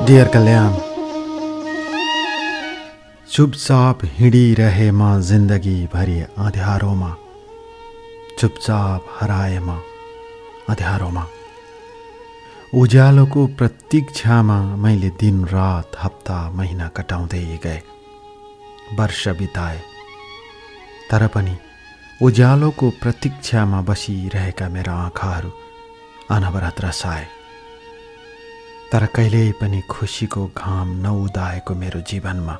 Dear कल्याण, चुपचाप हिँडिरहे म जिन्दगी भरि अँध्यारोमा, चुपचाप हराए म अँध्यारोमा। उज्यालोको प्रतीक्षामा मैले दिन रात हप्ता महिना कटाउँदै गए, वर्ष बिताए। तर पनि उज्यालोको प्रतीक्षामा बसिरहेका मेरा आँखाहरू अनवरत रसाए। तर कहिल्यै पनि खुसीको घाम नउदाएको मेरो जीवनमा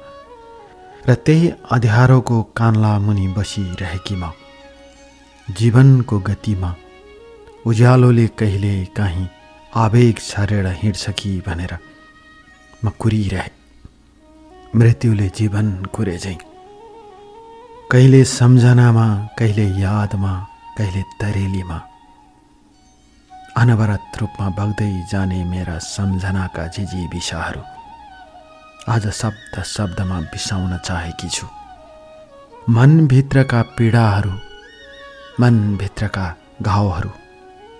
र त्यही अँध्यारोको कान्ला मुनि बसिरहेकी म, जीवनको गतिमा उज्यालोले कहिले काहीँ आवेग छरेर हिँड्छ कि भनेर म कुरिरहे। मृत्युले जीवन कुरे झैँ, कहिले सम्झनामा, कहिले यादमा, कहिले तरेलीमा, अनवरत रूपमा बग्दै जाने मेरा सम्झनाका झिझी विषाहरू आज शब्द शब्दमा बिसाउन चाहेकी छु। मनभित्रका पीडाहरू, मनभित्रका घाउहरू,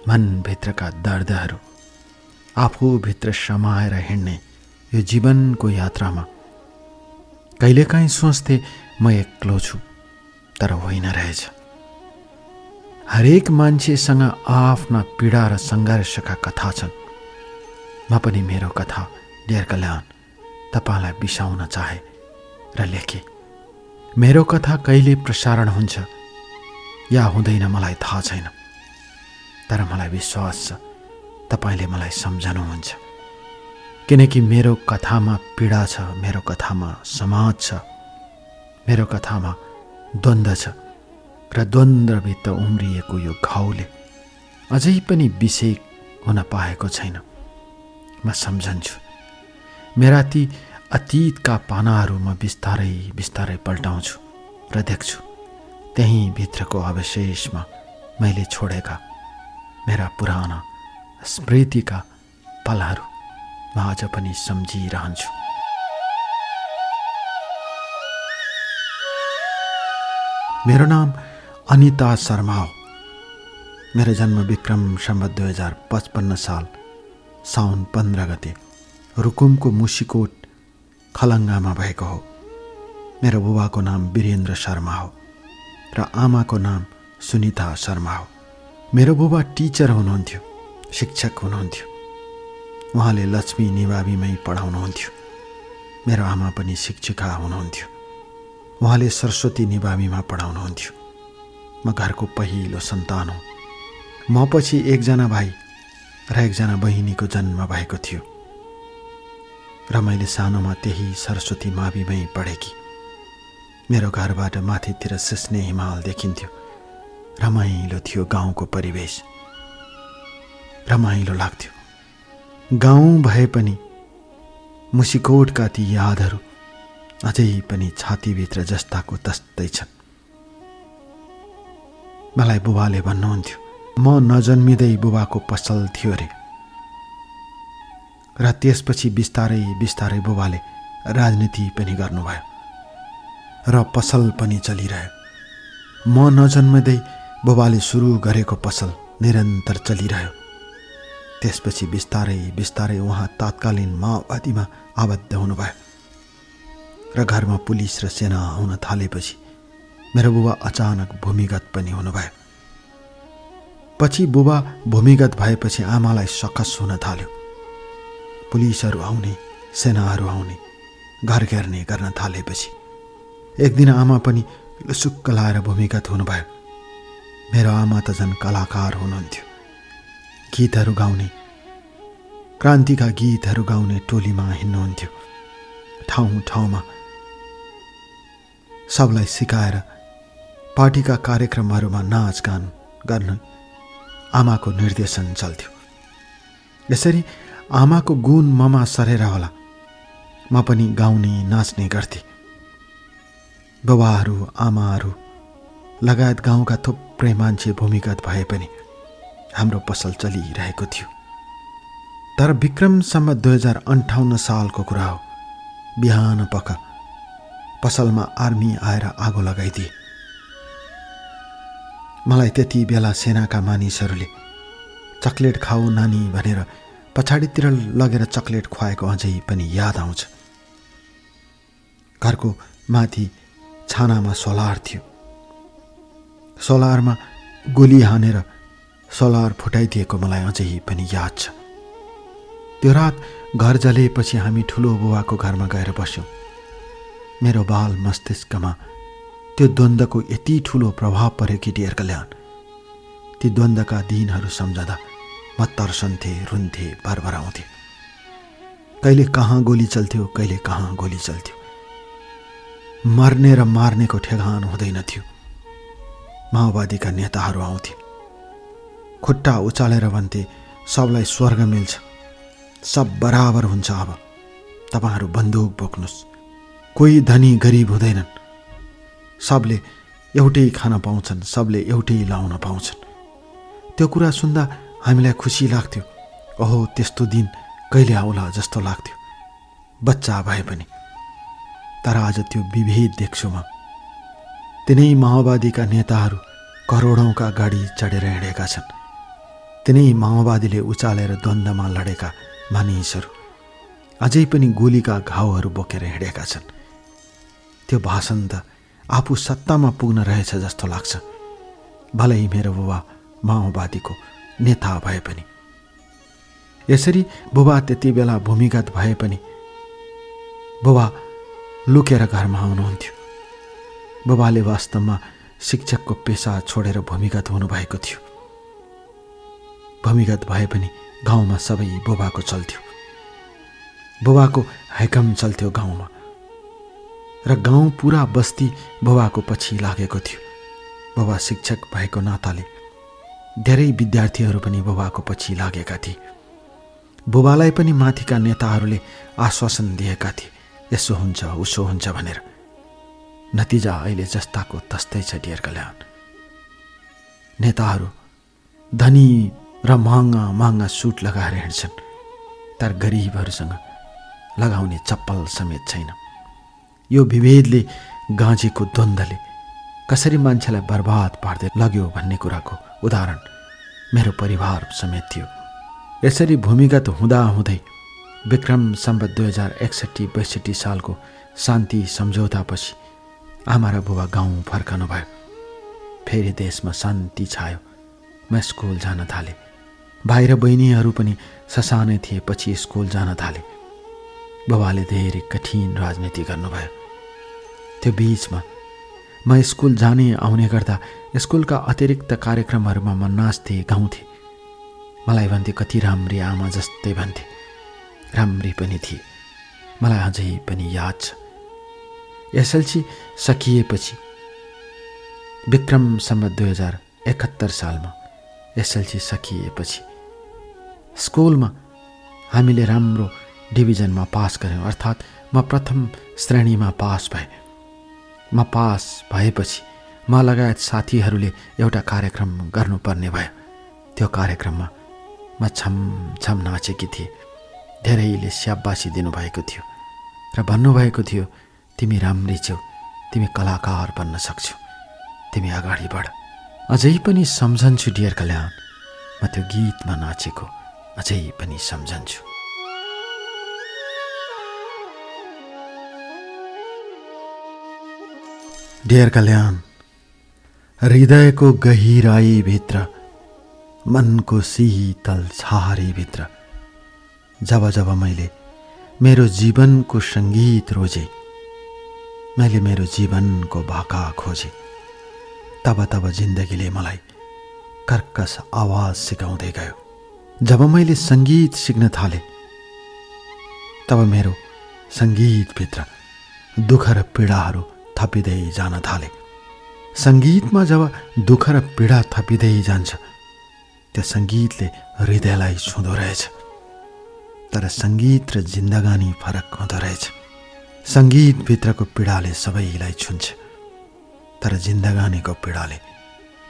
मनभित्रका दर्दहरू आफूभित्र समाएर हिँड्ने यो जीवनको यात्रामा कहिलेकाहीँ सोच्थे म एक्लो छु, तर होइन रहेछ। हरेक मान्छेसँग आफ्ना पीडा र सङ्घर्षका कथा छन्। म पनि मेरो कथा डियर कल्याण तपाईँलाई बिसाउन चाहे र लेखे। मेरो कथा कहिले प्रसारण हुन्छ या हुँदैन मलाई थाहा छैन, तर मलाई विश्वास छ तपाईँले मलाई सम्झनुहुन्छ। किनकि मेरो कथामा पीडा छ, मेरो कथामा समाज छ, मेरो कथामा द्वन्द्व छ र द्वन्द्वभित्र उम्रिएको यो घाउले अझै पनि बिसेक हुन पाएको छैन। म सम्झन्छु मेरा ती अतीतका पानाहरू म बिस्तारै बिस्तारै पल्टाउँछु र देख्छु त्यही भित्रको अवशेषमा मैले छोडेका मेरा पुराना स्मृतिका पलहरू म आज पनि सम्झिरहन्छु। मेरो नाम अनिता शर्मा हो। मेरो जन्म विक्रम सम्वत 2055 साल साउन 15 गते रुकुमको मुसिकोट खलङ्गामा भएको हो। मेरो बुबाको नाम वीरेन्द्र शर्मा हो र आमाको नाम सुनिता शर्मा हो। मेरो बुबा टिचर हुनुहुन्थ्यो, शिक्षक हुनुहुन्थ्यो। उहाँले लक्ष्मी निवाबीमै पढाउनुहुन्थ्यो। मेरो आमा पनि शिक्षिका हुनुहुन्थ्यो। उहाँले सरस्वती निवाबीमा पढाउनुहुन्थ्यो। म घरको पहिलो सन्तान हुँ। म पछि एकजना भाइ र एकजना बहिनीको जन्म भएको थियो र मैले सानोमा त्यही सरस्वती माविमै पढेकी। मेरो घरबाट माथितिर सिस्ने हिमाल देखिन्थ्यो। रमाइलो थियो गाउँको परिवेश, रमाइलो लाग्थ्यो। गाउँ भए पनि मुसिकोटका ती यादहरू अझै पनि छातीभित्र जस्ताको तस्तै छन्। मलाई बुबाले भन्नुहुन्थ्यो, म नजन्मिँदै बुबाको पसल थियो रे। र त्यसपछि बिस्तारै बिस्तारै बुबाले राजनीति पनि गर्नुभयो र पसल पनि चलिरह्यो। म नजन्मिँदै बुबाले सुरु गरेको पसल निरन्तर चलिरह्यो। त्यसपछि बिस्तारै बिस्तारै उहाँ तात्कालीन माओवादीमा आबद्ध हुनुभयो र घरमा पुलिस र सेना आउन थालेपछि मेरो बुबा अचानक भूमिगत पनि हुनुभयो। पछि बुबा भूमिगत भएपछि आमालाई सकस हुन थाल्यो। पुलिसहरू आउने, सेनाहरू आउने, घर घेर्ने गर्न थालेपछि एक दिन आमा पनि लुसुक्क लाएर भूमिगत हुनुभयो। मेरो आमा त झन् कलाकार हुनुहुन्थ्यो। गीतहरू गाउने, क्रान्तिका गीतहरू गाउने टोलीमा हिँड्नुहुन्थ्यो। ठाउँ ठाउँमा सबलाई सिकाएर पार्टीका कार्यक्रमहरूमा नाचगान गर्न आमाको निर्देशन चल्थ्यो। यसरी आमाको गुण ममा सरेर होला म पनि गाउने, नाच्ने गर्थेँ। बुबाहरू, आमाहरू लगायत गाउँका थुप्रै मान्छे भूमिगत भए पनि हाम्रो पसल चलिरहेको थियो। तर विक्रम सम्वत 2058 सालको कुरा हो। बिहान पख पसलमा आर्मी आएर आगो लगाइदिए। मलाई त्यति बेला सेनाका मानिसहरूले चकलेट खाऊ नानी भनेर पछाडितिर लगेर चक्लेट खुवाएको अझै पनि याद आउँछ। घरको माथि छानामा सोलर थियो। सोलरमा गोली हानेर सोलर फुटाइदिएको मलाई अझै पनि याद छ। त्यो रात घर जलेपछि हामी ठुलो बुवाको घरमा गएर बस्यौँ। मेरो बाल मस्तिष्कमा त्यो द्वन्द्वको यति ठुलो प्रभाव पर्यो कि डियर कल्याण, ती द्वन्द्वका दिनहरू सम्झँदा म तर्सन्थे, रुन्थे, भरभराउँथे। कहिले कहाँ गोली चल्थ्यो, कहिले कहाँ गोली चल्थ्यो। मर्ने र मार्नेको ठेगान हुँदैन थियो। माओवादीका नेताहरू आउँथे, खुट्टा उचालेर भन्थे सबलाई स्वर्ग मिल्छ, सब बराबर हुन्छ, अब तपाईहरू बन्दुक बोक्नुहोस्, कोही धनी गरिब हुँदैनन्, सबले एउटै खान पाउँछन्, सबले एउटै लाउन पाउँछन्। त्यो कुरा सुन्दा हामीलाई खुसी लाग्थ्यो। ओहो, त्यस्तो दिन कहिले आउला जस्तो लाग्थ्यो, बच्चा भए पनि। तर आज त्यो विभेद देख्छु म। तिनै माओवादीका नेताहरू करोडौँका गाडी चढेर हिँडेका छन्। तिनै माओवादीले उचालेर द्वन्द्वमा लडेका मानिसहरू अझै पनि गोलीका घाउहरू बोकेर हिँडेका छन्। त्यो भाषण त आफू सत्तामा पुग्न रहेछ जस्तो लाग्छ, भलै मेरो बुबा माओवादीको नेता भए पनि। यसरी बुबा त्यति बेला भूमिगत भए पनि बुबा लुकेर घरमा आउनुहुन्थ्यो। बुबाले वास्तवमा शिक्षकको पेसा छोडेर भूमिगत हुनुभएको थियो। भूमिगत भए पनि गाउँमा सबै बुबाको चल्थ्यो। बुबाको हैकम चल्थ्यो गाउँमा, र गाउँ पुरा बस्ती बुबाको पछि लागेको थियो। बुबा शिक्षक भएको नाताले धेरै विद्यार्थीहरू पनि बुबाको पछि लागेका थिए। बुबालाई पनि माथिका नेताहरूले आश्वासन दिएका थिए, यसो हुन्छ उसो हुन्छ भनेर। नतिजा अहिले जस्ताको तस्तै छ डियर कल्याण। नेताहरू धनी र महँगा महँगा सुट लगाएर हिँड्छन्, तर गरिबहरूसँग लगाउने चप्पल समेत छैन। यो विभेदले गाँजेको द्वन्द्वले कसरी मान्छेलाई बर्बाद पार्दै लग्यो भन्ने कुराको उदाहरण मेरो परिवार समेत थियो। यसरी भूमिगत हुँदाहुँदै विक्रम सम्वत 2061-62 सालको शान्ति सम्झौतापछि आमा र बुबा गाउँ फर्कनुभयो। फेरि देशमा शान्ति छायो। म स्कुल जान थालेँ। भाइ र बहिनीहरू पनि ससानै थिए, पछि स्कुल जान थाले। बुबाले धेरै कठिन राजनीति गर्नुभयो। त्यो बीचमा म स्कुल जाने आउने गर्दा स्कुलका अतिरिक्त कार्यक्रमहरूमा म नाच्थेँ, गाउँथेँ। मलाई भन्थे कति राम्री आमा जस्तै भन्थे। राम्री पनि थिए, मलाई अझै पनि याद छ। एसएलसी सकिएपछि विक्रम सम्वत 2071 सालमा एसएलसी सकिएपछि स्कुलमा हामीले राम्रो डिभिजनमा पास गऱ्यौँ, अर्थात् म प्रथम श्रेणीमा पास भएँ। म पास भएपछि म लगायत साथीहरूले एउटा कार्यक्रम गर्नुपर्ने भयो। त्यो कार्यक्रममा म छम नाचेकी थिएँ। धेरैले स्याबासी दिनुभएको थियो र भन्नुभएको थियो, तिमी राम्री छौ, तिमी कलाकार बन्न सक्छौ, तिमी अगाडि बढ। अझै पनि सम्झन्छु डियर कल्याण, म त्यो गीतमा नाचेको अझै पनि सम्झन्छु। डियर कल्याण, हृदयको गहिराईभित्र, मनको शीतल छहारीभित्र जब जब मैले मेरो जीवनको सङ्गीत रोजेँ, मैले मेरो जीवनको भाका खोजेँ, तब तब जिन्दगीले मलाई कर्कश आवाज सिकाउँदै गयो। जब मैले सङ्गीत सिक्न थालेँ, तब मेरो सङ्गीतभित्र दुःख र पीडाहरू थपिँदै जान थाले। सङ्गीतमा जब दुःख र पीडा थपिँदै जान्छ, त्यो सङ्गीतले हृदयलाई छुँदो रहेछ। तर सङ्गीत र जिन्दगानी फरक हुँदो रहेछ। सङ्गीतभित्रको पीडाले सबैलाई छुन्छ, तर जिन्दगानीको पीडाले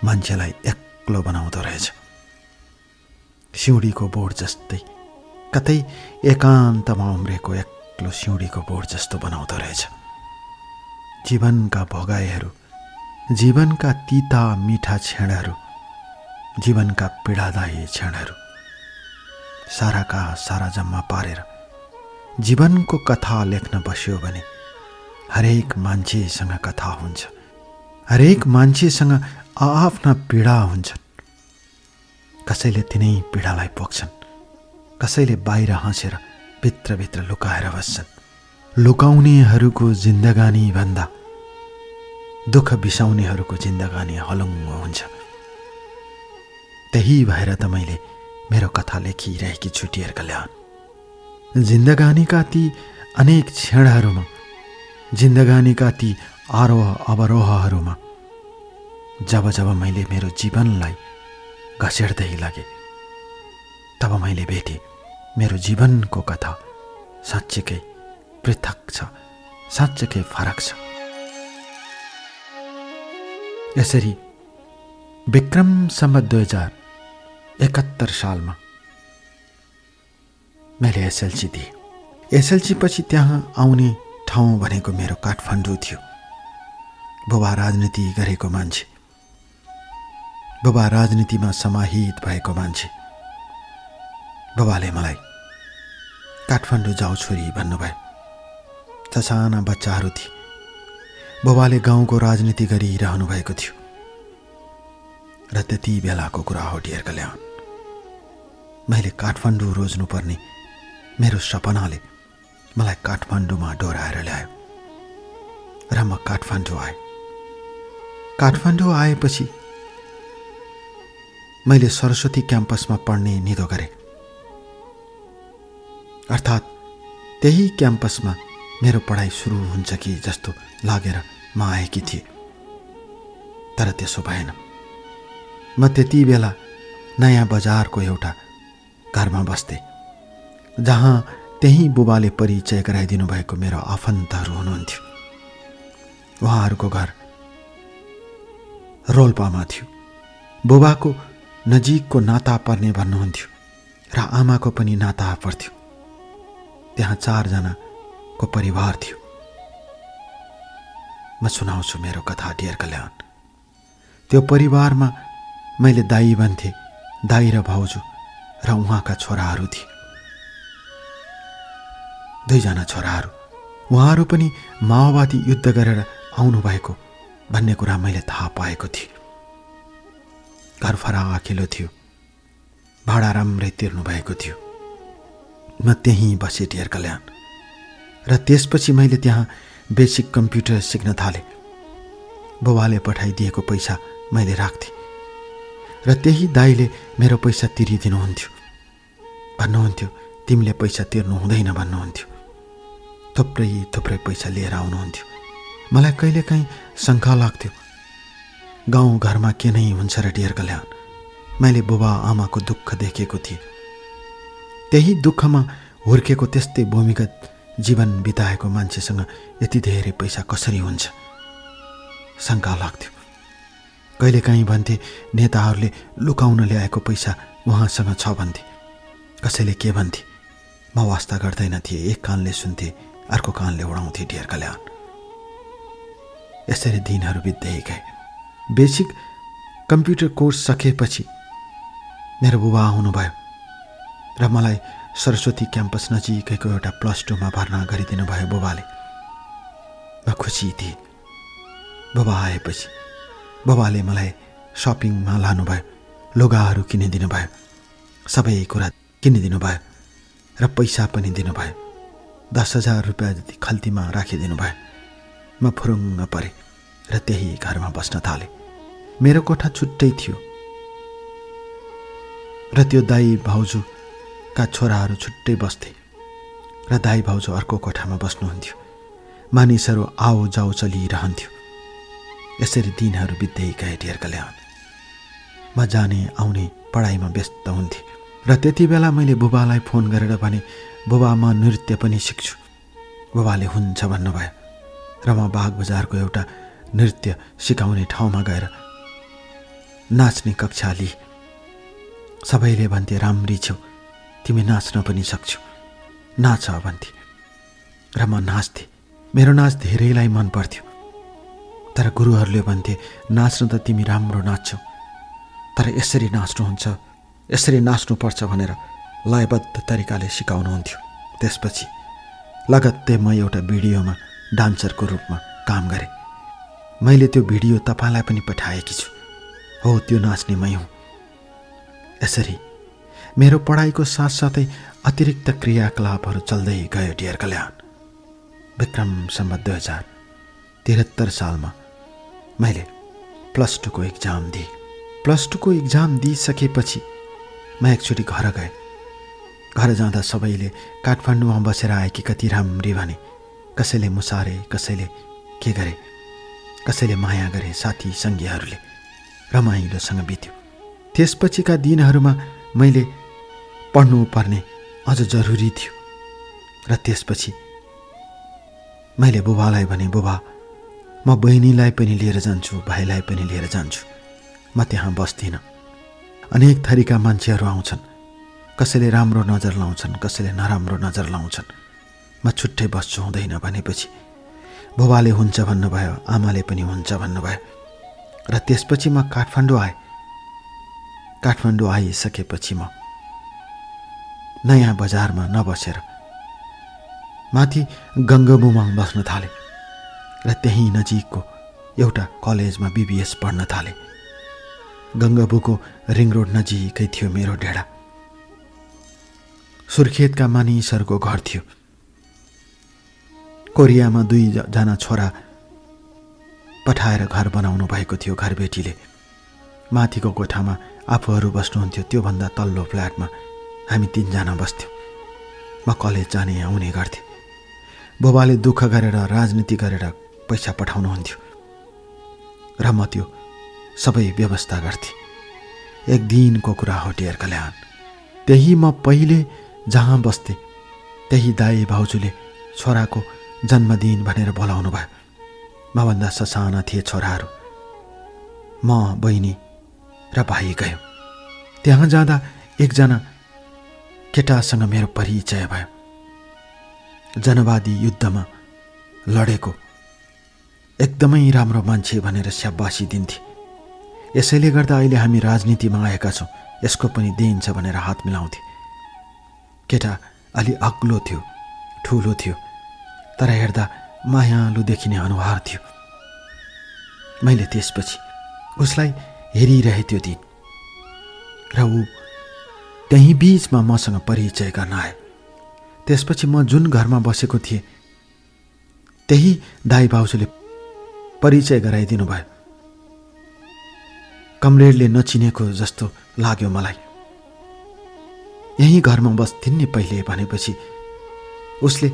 मान्छेलाई एक्लो बनाउँदो रहेछ। सिउँडीको बोट जस्तै, कतै एकान्तमा उम्रेको एक्लो सिउँडीको बोट जस्तो बनाउँदो रहेछ। जीवनका भोगाइहरू, जीवनका तिता मिठा क्षणहरू, जीवनका पीडादायी क्षणहरू साराका सारा जम्मा पारेर जीवनको कथा लेख्न बस्यो भने हरेक मान्छेसँग कथा हुन्छ। हरेक मान्छेसँग आआफ्ना पीडा हुन्छन्। कसैले तिनै पीडालाई पोख्छन्, कसैले बाहिर हाँसेर भित्रभित्र लुकाएर बस्छन्। लुकाउनेहरूको जिन्दगानी भन्दा दुःख बिसाउनेहरूको जिन्दगानी हलुङ्गो हुन्छ। त्यही भएर त मैले मेरो कथा लेखिरहेकी छु डियर कल्याण। जिन्दगानीका ती अनेक क्षणहरूमा, जिन्दगानीका ती आरोह अवरोहहरूमा जब जब मैले मेरो जीवनलाई घसेड्दै लगे, तब मैले भेटेँ मेरो जीवनको कथा साँच्चीकै पृथक छ, साँच्चीकै फरक छ। यसरी विक्रम सम्वत 2071 सालमा मैले एसएलसी दिएँ। एसएलसी पछि त्यहाँ आउने ठाउँ भनेको मेरो काठमाडौँ थियो। बुबा राजनीति गरेको मान्छे, बुबा राजनीतिमा समाहित भएको मान्छे। बुबाले मलाई काठमाडौँ जाऊ छोरी भन्नुभयो। ससाना बच्चाहरू थिए। बुबाले गाउँको राजनीति गरिरहनु भएको थियो र त्यति बेलाको कुरा हो डियर कल्याण। मैले काठमाडौँ रोज्नुपर्ने मेरो सपनाले मलाई काठमाडौँमा डोराएर ल्यायो र म काठमाडौँ आएँ। काठमाडौँ आएपछि मैले सरस्वती क्याम्पसमा पढ्ने निधो गरेँ। अर्थात् त्यही क्याम्पसमा मेरो पढाइ सुरु हुन्छ कि जस्तो लागेर म आएकी थिएँ, तर त्यसो भएन। म त्यति बेला नयाँ बजारको एउटा घरमा बस्थेँ, जहाँ त्यही बुबाले परिचय गराइदिनु भएको मेरो आफन्तहरू हुनुहुन्थ्यो। उहाँहरूको घर रोल्पामा थियो। बुबाको नजिकको नाता पर्ने भन्नुहुन्थ्यो र आमाको पनि नाता पर्थ्यो। त्यहाँ 4 जनाको परिवार थियो। म सुनाउँछु मेरो कथा डियर कल्याण। त्यो परिवारमा मैले दाई भन्थे, दाई र भाउजू र उहाँका छोराहरू थिए। 2 जना छोराहरू। उहाँहरू पनि माओवादी युद्ध गरेर आउनुभएको भन्ने कुरा मैले थाहा पाएको थिएँ। घर फराकिलो थियो, भाडा राम्रै तिर्नु भएको थियो। म त्यहीँ बसेँ डियर कल्याण र त्यसपछि मैले त्यहाँ बेसिक कम्प्युटर सिक्न थालेँ। बुबाले पठाइदिएको पैसा मैले राख्थेँ र त्यही दाइले मेरो पैसा तिरिदिनुहुन्थ्यो। भन्नुहुन्थ्यो तिमीले पैसा तिर्नु हुँदैन भन्नुहुन्थ्यो। थुप्रै थुप्रै पैसा लिएर आउनुहुन्थ्यो। मलाई कहिलेकाहीँ शङ्का लाग्थ्यो, गाउँ घरमा के नै हुन्छ र डियर कल्याण। मैले बुबा आमाको दुःख देखेको थिएँ। त्यही दुःखमा हुर्केको, त्यस्तै भूमिगत जीवन बिताएको मान्छेसँग यति धेरै पैसा कसरी हुन्छ शङ्का लाग्थ्यो। कहिलेकाहीँ भन्थे नेताहरूले लुकाउन ल्याएको पैसा उहाँसँग छ भन्थे। कसैले के भन्थे म वास्ता गर्दैन थिएँ। एक कानले सुन्थे, अर्को कानले उडाउँथे डियर कल्याण। यसरी दिनहरू बित्दै गए। बेसिक कम्प्युटर कोर्स सकेपछि मेरो बुबा आउनुभयो र मलाई सरस्वती क्याम्पस नजिकैको एउटा +2 मा भर्ना गरिदिनु भयो बुबाले। म खुसी थिएँ। बुबा आएपछि बुबाले मलाई सपिङमा लानुभयो, लुगाहरू किनिदिनु भयो, सबै कुरा किनिदिनु भयो र पैसा पनि दिनुभयो। 10,000 रुपियाँ जति खल्तीमा राखिदिनु भयो। म फुरुङ्ग परेँ र त्यही घरमा बस्न थालेँ। मेरो कोठा छुट्टै थियो र त्यो दाई भाउजूका छोराहरू छुट्टै बस्थे र दाई भाउजू अर्को कोठामा बस्नुहुन्थ्यो। मानिसहरू आउ जाउ चलिरहन्थ्यो। यसरी दिनहरू बित्दै गए डियर कल्याण। म जाने आउने पढाइमा व्यस्त हुन्थेँ र त्यति बेला मैले बुबालाई फोन गरेर भने, बुबा म नृत्य पनि सिक्छु। बुबाले हुन्छ भन्नुभयो र म बागबजारको एउटा नृत्य सिकाउने ठाउँमा गएर नाच्ने कक्षा लिएँ। सबैले भन्थे राम्री छौ, तिमी नाच्न पनि सक्छौ, नाच भन्थे र म नाच्थेँ। मेरो नाच धेरैलाई मन पर्थ्यो, तर गुरुहरूले भन्थे नाच्न त तिमी राम्रो नाच्छौ, तर यसरी नाच्नुहुन्छ, यसरी नाच्नुपर्छ भनेर लयबद्ध तरिकाले सिकाउनुहुन्थ्यो। त्यसपछि लगत्तै म एउटा भिडियोमा डान्सरको रूपमा काम गरेँ। मैले त्यो भिडियो तपाईँलाई पनि पठाएकी छु। हो, त्यो नाच्ने मै हुँ। यसरी मेरो पढाइको साथसाथै अतिरिक्त क्रियाकलापहरू चल्दै गयो। डियर कल्याण, विक्रम सम्वत 2073 सालमा मैले +2 को इक्जाम दिएँ। +2 को इक्जाम दिइसकेपछि म एकचोटि घर गएँ। घर जाँदा सबैले काठमाडौँमा बसेर आएकी कति राम्री भने, कसैले मुसारे, कसैले के गरे, कसैले माया गरे। साथी सङ्गीहरूले रमाइलोसँग बित्यो। त्यसपछिका दिनहरूमा मैले पढ्नुपर्ने अझ जरुरी थियो र त्यसपछि मैले बुबालाई भने, बुबा म बहिनीलाई पनि लिएर जान्छु, भाइलाई पनि लिएर जान्छु। म त्यहाँ बस्दिनँ। अनेक थरीका मान्छेहरू आउँछन्, कसैले राम्रो नजर लाउँछन्, कसैले नराम्रो नजर लाउँछन्। म छुट्टै बस्छु, हुँदैन भनेपछि बुबाले हुन्छ भन्नुभयो, आमाले पनि हुन्छ भन्नुभयो र त्यसपछि म काठमाडौँ आएँ। काठमाडौँ आइसकेपछि म नयाँ बजारमा नबसेर माथि गङ्गबुमा बस्न थालेँ र त्यहीँ नजिकको एउटा कलेजमा BBS पढ्न थालेँ। गङ्गबुको रिङ रोड नजिकै थियो मेरो डेरा। सुर्खेतका मानिसहरूको घर थियो। कोरियामा 2 जना छोरा पठाएर घर बनाउनु भएको थियो घरबेटीले। माथिको कोठामा आफूहरू बस्नुहुन्थ्यो, त्योभन्दा तल्लो फ्ल्याटमा हामी 3 जना बस्थ्यौँ। म कलेज जाने आउने गर्थेँ। बुबाले दुःख गरेर राजनीति गरेर पैसा पठाउनुहुन्थ्यो र म त्यो सबै व्यवस्था गर्थेँ। एक दिनको कुरा हो डियर कल्याण, त्यही म पहिले जहाँ बस्थेँ त्यही दाई भाउजूले छोराको जन्मदिन भनेर बोलाउनु भयो। मभन्दा ससाना थिए छोराहरू। म, बहिनी र भाइ गयो। त्यहाँ जाँदा एकजना केटासँग मेरो परिचय भयो। जनवादी युद्धमा लडेको एकदमै राम्रो मान्छे भनेर स्याबासी दिन्थे। यसैले गर्दा अहिले हामी राजनीतिमा आएका छौँ, यसको पनि देन छ भनेर हात मिलाउँथे। केटा अलि अग्लो थियो, ठुलो थियो, तर हेर्दा मायालु देखिने अनुहार थियो। मैले त्यसपछि उसलाई हेरिरहे त्यो दिन र ऊ त्यही बीचमा मसँग परिचय गर्न आयो। त्यसपछि म जुन घरमा बसेको थिएँ त्यही दाई भाउजूले परिचय गराइदिनु भयो। कमरेडले नचिनेको जस्तो लाग्यो मलाई। यही घरमा बस्थिन् नि पहिले भनेपछि उसले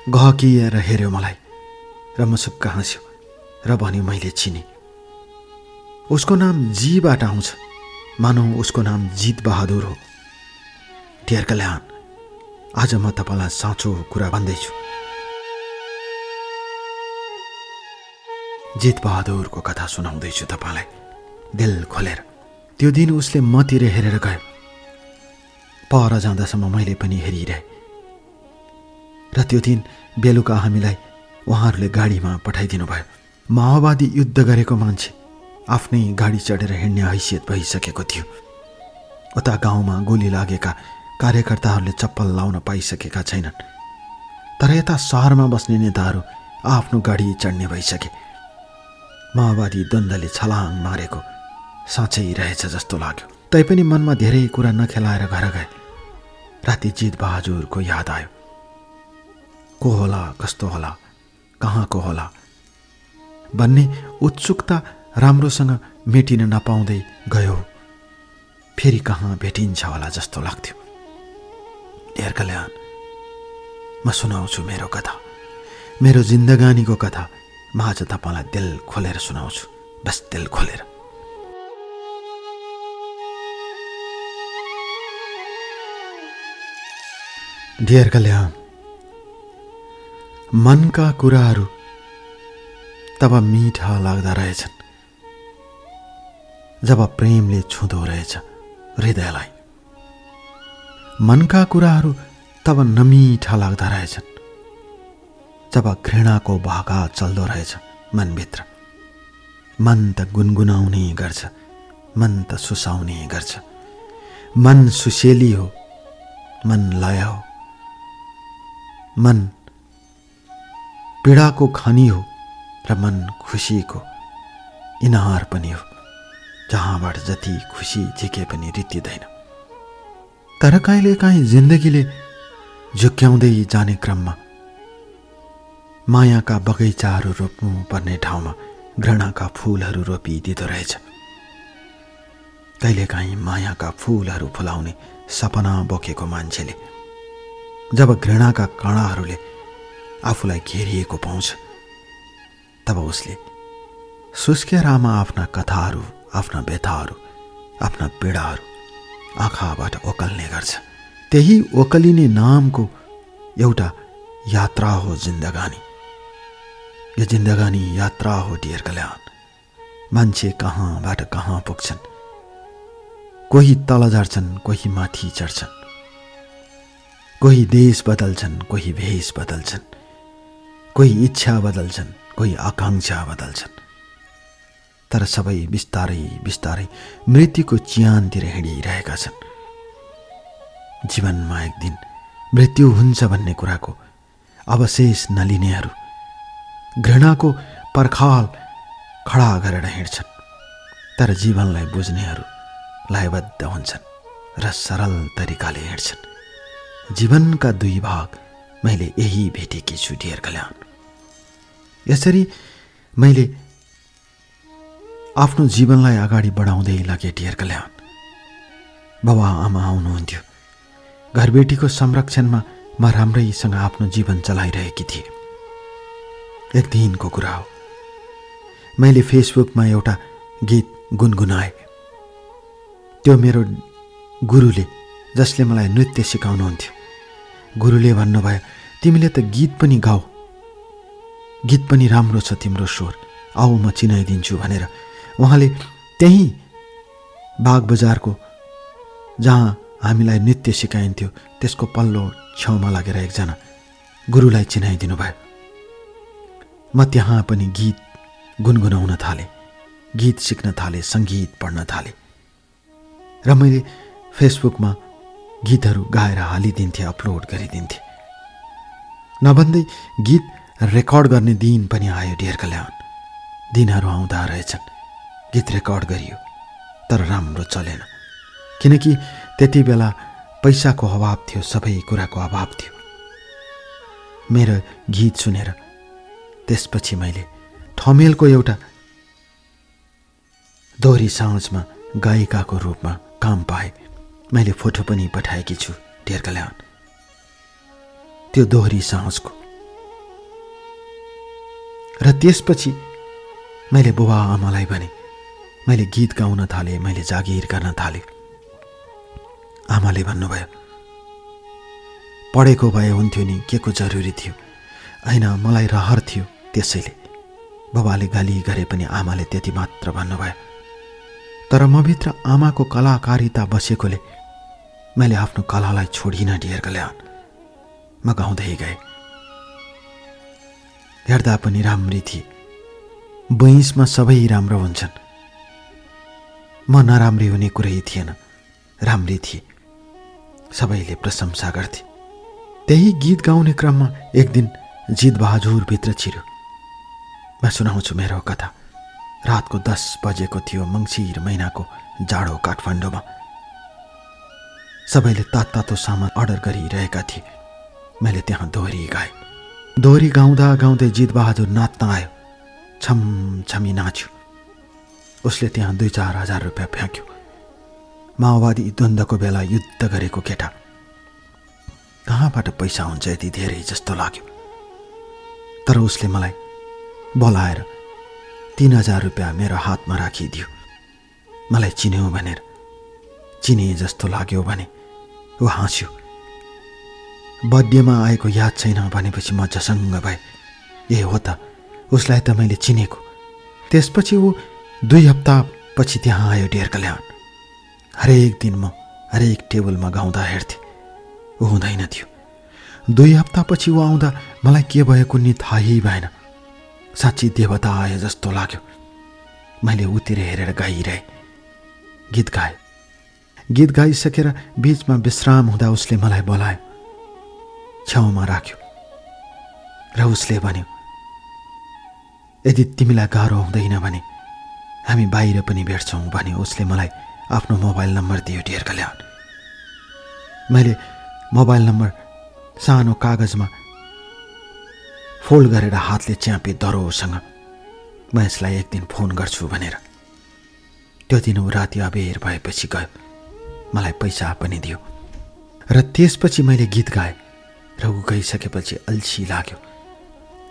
गहकिएर हेऱ्यो मलाई र मुसुक्क हाँस्यो र भन्यो मैले चिने। उसको नाम जीबाट आउँछ, मानौ उसको नाम जित बहादुर हो। डियर कल्याण, आज म तपाईँलाई साँचो कुरा भन्दैछु। जित बहादुरको कथा सुनाउँदैछु तपाईँलाई दिल खोलेर। त्यो दिन उसले मतिर हेरेर गयो। पर जाँदासम्म मैले पनि हेरिरहेँ र त्यो दिन बेलुका हामीलाई उहाँहरूले गाडीमा पठाइदिनु भयो। माओवादी युद्ध गरेको मान्छे आफ्नै गाडी चढेर हिँड्ने हैसियत भइसकेको थियो। उता गाउँमा गोली लागेका कार्यकर्ताहरूले चप्पल लाउन पाइसकेका छैनन्, तर यता सहरमा बस्ने नेताहरू आफ्नो गाडी चढ्ने भइसके। माओवादी द्वन्द्वले छलाङ मारेको साँच्चै रहेछ जस्तो लाग्यो। तैपनि मनमा धेरै कुरा नखेलाएर घर गए। राति जित बहादुरको याद आयो। को होला, कस्तो होला, कहाँको होला भन्ने उत्सुकता राम्रोसँग मेटिन नपाउँदै गयो। फेरि कहाँ भेटिन्छ होला जस्तो लाग्थ्यो। डियर कल्याण, म सुनाउँछु मेरो कथा, मेरो जिन्दगानीको कथा। म आज तपाईँलाई दिल खोलेर सुनाउँछु, बस दिल खोलेर। डियर कल्याण, मनका कुराहरू तब मीठा लाग्दा रहेछन् जब प्रेमले छुँदो रहेछ हृदयलाई। मनका कुराहरू तब नमिठा लाग्दा रहेछन् जब घृणाको भाका चल्दो रहेछ मनभित्र। मन त गुनगुनाउने गर्छ, मन त सुसाउने गर्छ, मन सुशेली हो, मन लय हो, मन पीडाको खनी हो र मन खुसीको इनार पनि हो, जहाँबाट जति खुसी झिके पनि रित्तिँदैन। तर कहिलेकाहीँ जिन्दगीले झुक्क्याउँदै जाने क्रममा मायाका बगैँचाहरू रोप्नु पर्ने ठाउँमा घृणाका फूलहरू रोपिदिँदो रहेछ। कहिलेकाहीँ मायाका फूलहरू फुलाउने सपना बोकेको मान्छेले जब घृणाका कणाहरूले आफूलाई घेरिएको पाउँछ, तब उसले सुस्केरामा आफ्ना कथाहरू, आफ्ना व्यथाहरू, आफ्ना पीडाहरू आँखाबाट ओकल्ने गर्छ। त्यही ओकलिने नामको एउटा यात्रा हो जिन्दगानी। यो जिन्दगानी यात्रा हो डियर कल्याण। मान्छे कहाँबाट कहाँ पुग्छन्, कोही तल झर्छन्, कोही माथि चढ्छन्, कोही देश बदल्छन्, कोही भेष बदल्छन्, कोही इच्छा बदल्छन्, कोही आकांक्षा बदल्छन्। तर सबै बिस्तारै बिस्तारै मृत्युको चियानतिर हिँडिरहेका छन्। जीवनमा एक दिन मृत्यु हुन्छ भन्ने कुराको अवशेष नलिनेहरू घृणाको पर्खाल खडा गरेर हिँड्छन्। तर जीवनलाई बुझ्नेहरू लयबद्ध हुन्छन् र सरल तरिकाले हिँड्छन्। जीवनका दुई भाग मैले यही भेटेकी छु डियर कल्याण। यसरी मैले आफ्नो जीवनलाई अगाडि बढाउँदै लगे डियर कल्याण। बाबा आमा आउनुहुन्थ्यो। घरबेटीको संरक्षणमा म राम्रैसँग आफ्नो जीवन चलाइरहेकी थिएँ। एक दिनको कुरा हो, मैले फेसबुकमा एउटा गीत गुनगुनाएँ। त्यो मेरो गुरुले, जसले मलाई नृत्य सिकाउनुहुन्थ्यो, गुरुले भन्नुभयो, तिमीले त गीत पनि गाऊ, गीत पनि राम्रो छ तिम्रो स्वर, आऊ म चिनाइदिन्छु भनेर उहाँले त्यही बाग बजारको जहाँ हामीलाई नृत्य सिकाइन्थ्यो त्यसको पल्लो छेउमा लागेर एकजना गुरुलाई चिनाइदिनु भयो। म त्यहाँ पनि गीत गुनगुनाउन थालेँ, गीत सिक्न थालेँ, सङ्गीत पढ्न थालेँ र मैले फेसबुकमा गीतहरू गाएर हालिदिन्थेँ, अपलोड गरिदिन्थेँ। नभन्दै गीत रेकर्ड गर्ने दिन पनि आयो डियर कल्याण। दिनहरू आउँदा रहेछन्, गीत रेकर्ड गरियो, तर राम्रो चलेन। किनकि त्यति बेला पैसाको अभाव थियो, सबै कुराको अभाव थियो। मेरो गीत सुनेर त्यसपछि मैले ठमेलको एउटा दोहोरी साँझमा गायिकाको रूपमा काम पाएँ। मैले फोटो पनि पठाएकी छु डियर कल्याण त्यो दोहोरी साँझको। र त्यसपछि मैले बुबा आमालाई भने, मैले गीत गाउन थालेँ, मैले जागिर गर्न थालेँ। आमाले भन्नुभयो, पढेको भए हुन्थ्यो नि, के को जरुरी थियो, होइन मलाई रहर थियो त्यसैले। बुबाले गाली गरे पनि आमाले त्यति मात्र भन्नुभयो। तर म भित्र आमाको कलाकारिता बसेकोले मैले आफ्नो कलालाई छोडिनँ डियर कल्याण। म गाउँदै गएँ। हेर्दा पनि राम्री थिए, बइसमा सबै राम्रो हुन्छन्। म नराम्री हुने कुरै थिएन, राम्री थिए, सबैले प्रशंसा गर्थे। त्यही गीत गाउने क्रममा एक दिन जित बहादुर भित्र छिर्यो। म सुनाउँछु मेरो कथा। रातको 10 बजेको थियो, मङ्सिर महिनाको जाडो काठमाडौँमा। सबैले तातो सामान अर्डर गरिरहेका थिए। मैले त्यहाँ दोहोरी गाएँ। दोहोरी गाउँदा गाउँदै जित बहादुर नाच्न आयो, छमछमी नाच्यो। उसले त्यहाँ 2-4 हजार रुपियाँ फ्याँक्यो। माओवादी द्वन्द्वको बेला युद्ध गरेको केटा, कहाँबाट पैसा हुन्छ यति धेरै जस्तो लाग्यो। तर उसले मलाई बोलाएर 3000 रुपियाँ मेरो हातमा राखिदियो। मलाई चिन्यो भनेर, चिने जस्तो लाग्यो भने ऊ हाँस्यो। बर्थडेमा आएको याद छैन भनेपछि म झसङ्ग भएँ। ए हो त, उसलाई त मैले चिनेको। त्यसपछि ऊ 2 हप्ता पछि त्यहाँ आयो डियर कल्याण। हरेक दिन म हरेक टेबलमा गाउँदा हेर्थेँ, ऊ हुँदैन थियो। 2 हप्ता पछि ऊ आउँदा मलाई के भएको नि थाहै भएन। साँच्ची देवता आयो जस्तो लाग्यो। मैले उतिर हेरेर गाइरहेँ, गीत गाएँ। गीत गाइसकेर बीचमा विश्राम हुँदा उसले मलाई बोलायो, छेउमा राख्यो र उसले भन्यो, यदि तिमीलाई गाह्रो हुँदैन भने हामी बाहिर पनि भेट्छौँ भन्यो। उसले मलाई आफ्नो मोबाइल नम्बर दियो। डियर कल्याण, मैले मोबाइल नम्बर सानो कागजमा फोल्ड गरेर हातले च्यापे दरोसँग म यसलाई एक दिन फोन गर्छु भनेर। त्यो दिन ऊ राति अबेर भएपछि गयो, मलाई पैसा पनि दियो र त्यसपछि मैले गीत गाएँ र ऊ गइसकेपछि अल्छी लाग्यो।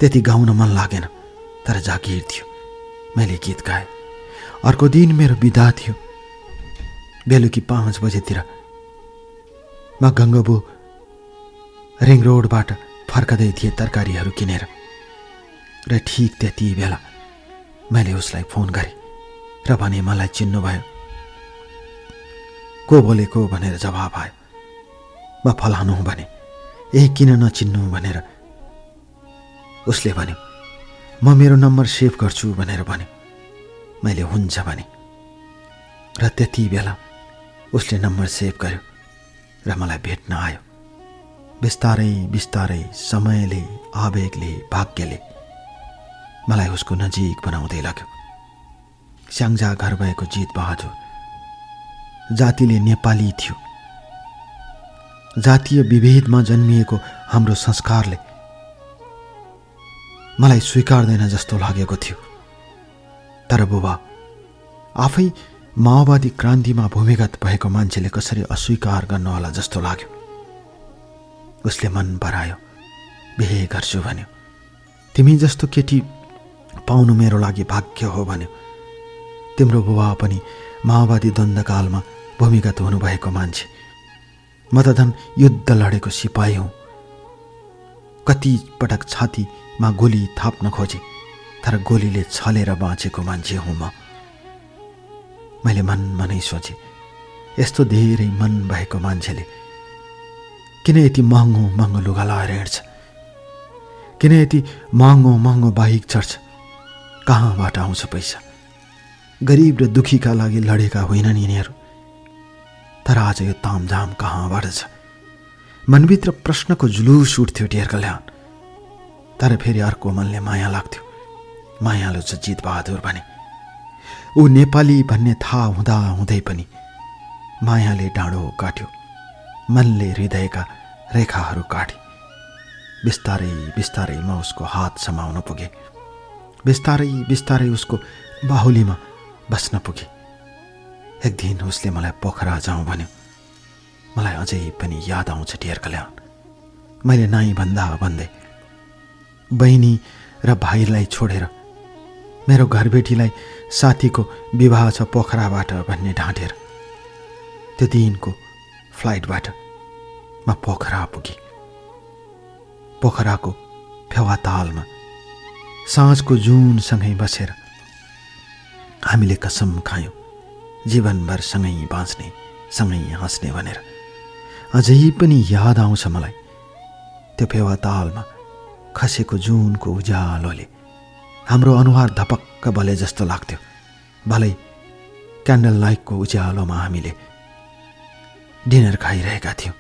त्यति गाउन मन लागेन, तर जागिर थियो। मैले गीत गाएँ। अर्को दिन मेरो बिदा थियो। बेलुकी 5 बजेतिर म गङ्गबु रिङ रोडबाट फर्कदै थिएँ तरकारीहरू किनेर र ठिक त्यति बेला मैले उसलाई फोन गरेँ र भने मलाई चिन्नुभयो? को बोलेको भनेर जवाब आयो। म फलानु हुँ भने। किन नचिन्नु भनेर उसले भन्यो। म मेरो नम्बर सेभ गर्छु भनेर भन्यो। मैले हुन्छ भने र त्यति बेला उसले नम्बर सेभ गर्यो र मलाई भेट्न आयो। बिस्तारै बिस्तारै समयले, आवेगले, भाग्यले मलाई उसको नजिक बनाउँदै लाग्यो। स्याङ्जा घर भएको जित बहादुर जातिले नेपाली थियो। जातीय विभेदमा जन्मिएको हाम्रो संस्कारले मलाई स्वीकार्दैन जस्तो लागेको थियो। तर बुबा आफै माओवादी क्रान्तिमा भूमिगत भएको मान्छेले कसरी अस्वीकार गर्नुहोला जस्तो लाग्यो। उसले मन परायो, बिहे गर्छु भन्यो। तिमी जस्तो केटी पाउनु मेरो लागि भाग्य हो भन्यो। तिम्रो बुबा पनि माओवादी द्वन्द्वकालमा भूमिगत हुनुभएको मान्छे। म त झन् युद्ध लडेको सिपाही हुँ। कति पटक छातीमा गोली थाप्न खोजे, तर गोलीले छलेर बाँचेको मान्छे हुँ म। मैले मनमा नै सोचेँ, यस्तो धेरै मन भएको मान्छेले किन यति महँगो महँगो लुगा लगाएर हिँड्छ? किन यति महँगो महँगो बाइक चढ्छ? कहाँबाट आउँछ पैसा? गरिब र दुखीका लागि लडेका होइनन् यिनीहरू। तर आज यो तामझाम कहाँबाट छ? मनभित्र प्रश्नको जुलुस उठ्थ्यो डियर कल्याण। तर फेरि अर्को मनले माया लाग्थ्यो। मायालु छ जित बहादुर भने। ऊ नेपाली भन्ने थाहा हुँदा हुँदै पनि मायाले डाँडो काट्यो। मनले हृदयका रेखाहरू काटे। बिस्तारै बिस्तारै म उसको हात समाउन पुगे। बिस्तारै बिस्तारै उसको बाहुलीमा बस्न पुगे। एक दिन उसले मलाई पोखरा जाउँ भन्यो। मलाई अझै पनि याद आउँछ डियर कल्याण। मैले नाइ भन्दा भन्दै बहिनी र भाइलाई छोडेर मेरो घरबेटीलाई साथीको विवाह छ पोखराबाट भन्ने ढाँटेर त्यो दिनको फ्लाइटबाट म पोखरा पुगेँ। पोखराको फेवातालमा साँझको जुनसँगै बसेर हामीले कसम खायौँ जीवनभर सँगै बाँच्ने, सँगै हाँस्ने भनेर। अझै पनि याद आउँछ मलाई त्यो फेवातालमा खसेको जुनको उज्यालोले हाम्रो अनुहार धपक्क बले जस्तो लाग्थ्यो। भलै क्यान्डल लाइटको उज्यालोमा हामीले डिनर खाइरहेका थियौँ।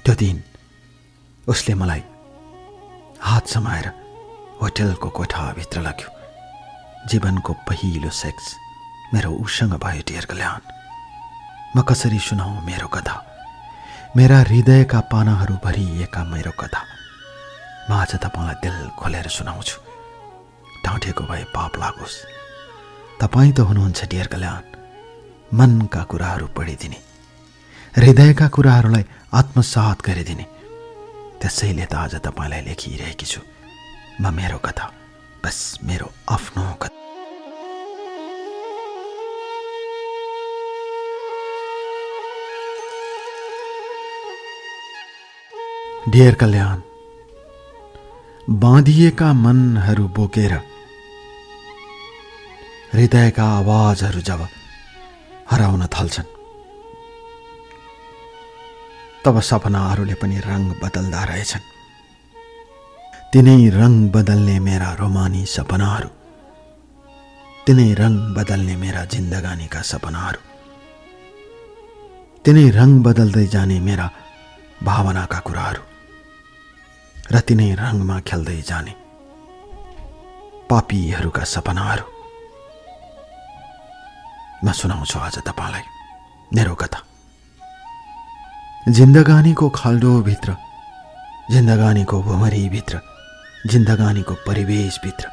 त्यो दिन उसले मलाई हात समाएर होटलको कोठाभित्र लग्यो। जीवनको पहिलो सेक्स मेरो उसँग भयो डियर कल्याण। म कसरी सुनाउँ मेरो कथा? मेरा हृदयका पानाहरू भरिएका मेरो कथा म आज तपाईँलाई दिल खोलेर सुनाउँछु। ढाँटेको भए पाप लागोस्। तपाईँ त हुनुहुन्छ डियर कल्याण मनका कुराहरू पढिदिने, हृदयका कुराहरूलाई आत्मसात गरिदिने। त्यसैले त आज तपाईँलाई लेखिरहेकी छु म मेरो कथा, बस मेरो आफ्नो कथा। डियर कल्याण, बाँधिएका मनहरू बोकेर हृदयका आवाजहरू जब हराउन थाल्छन् तब सपनाहरूले पनि रङ बदल्दा रहेछन्। तिनै रङ बदल्ने मेरा रोमानी सपनाहरू, तिनै रङ बदल्ने मेरा जिन्दगानीका सपनाहरू। तिनै रङ बदल्दै जाने मेरा भावनाका कुराहरू र तिनै रङमा खेल्दै जाने पापीहरूका सपनाहरू। म सुनाउँछु आज तपाईँलाई मेरो कथा। जिन्दगानीको खाल्डोभित्र, जिन्दगानीको भुमरीभित्र, जिन्दगानीको परिवेशभित्र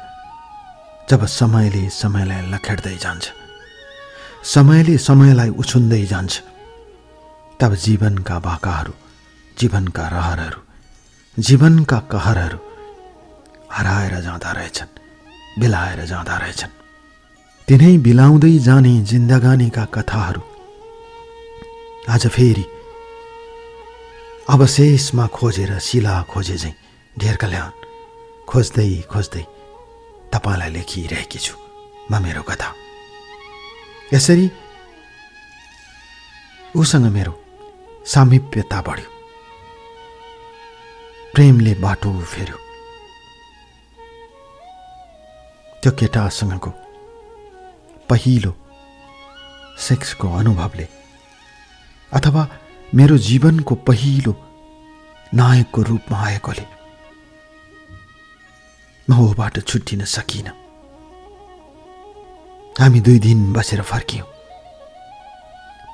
जब समयले समयलाई लखेड्दै जान्छ, समयले समयलाई उछुन्दै जान्छ, तब जीवनका भाकाहरू, जीवनका रहरहरू, जीवनका कहरहरू हराएर जाँदा रहेछन्, बिलाएर जाँदा रहेछन्। तिनै बिलाउँदै जाने जिन्दगानीका कथाहरू आज फेरि अवशेषमा खोजेर शिला खोजे झैँ ढेर कल्याण खोज्दै खोज्दै तपाईँलाई लेखिरहेकी छु म मेरो कथा। यसरी उसँग मेरो सामिप्यता बढ्यो, प्रेमले बाटो फेर्यो। त्यो केटासँगको पहिलो सेक्सको अनुभवले अथवा मेरो जीवनको पहिलो नायकको रूपमा आएकोले म ऊबाट छुट्टिन सकिनँ। हामी 2 दिन बसेर फर्कियौँ।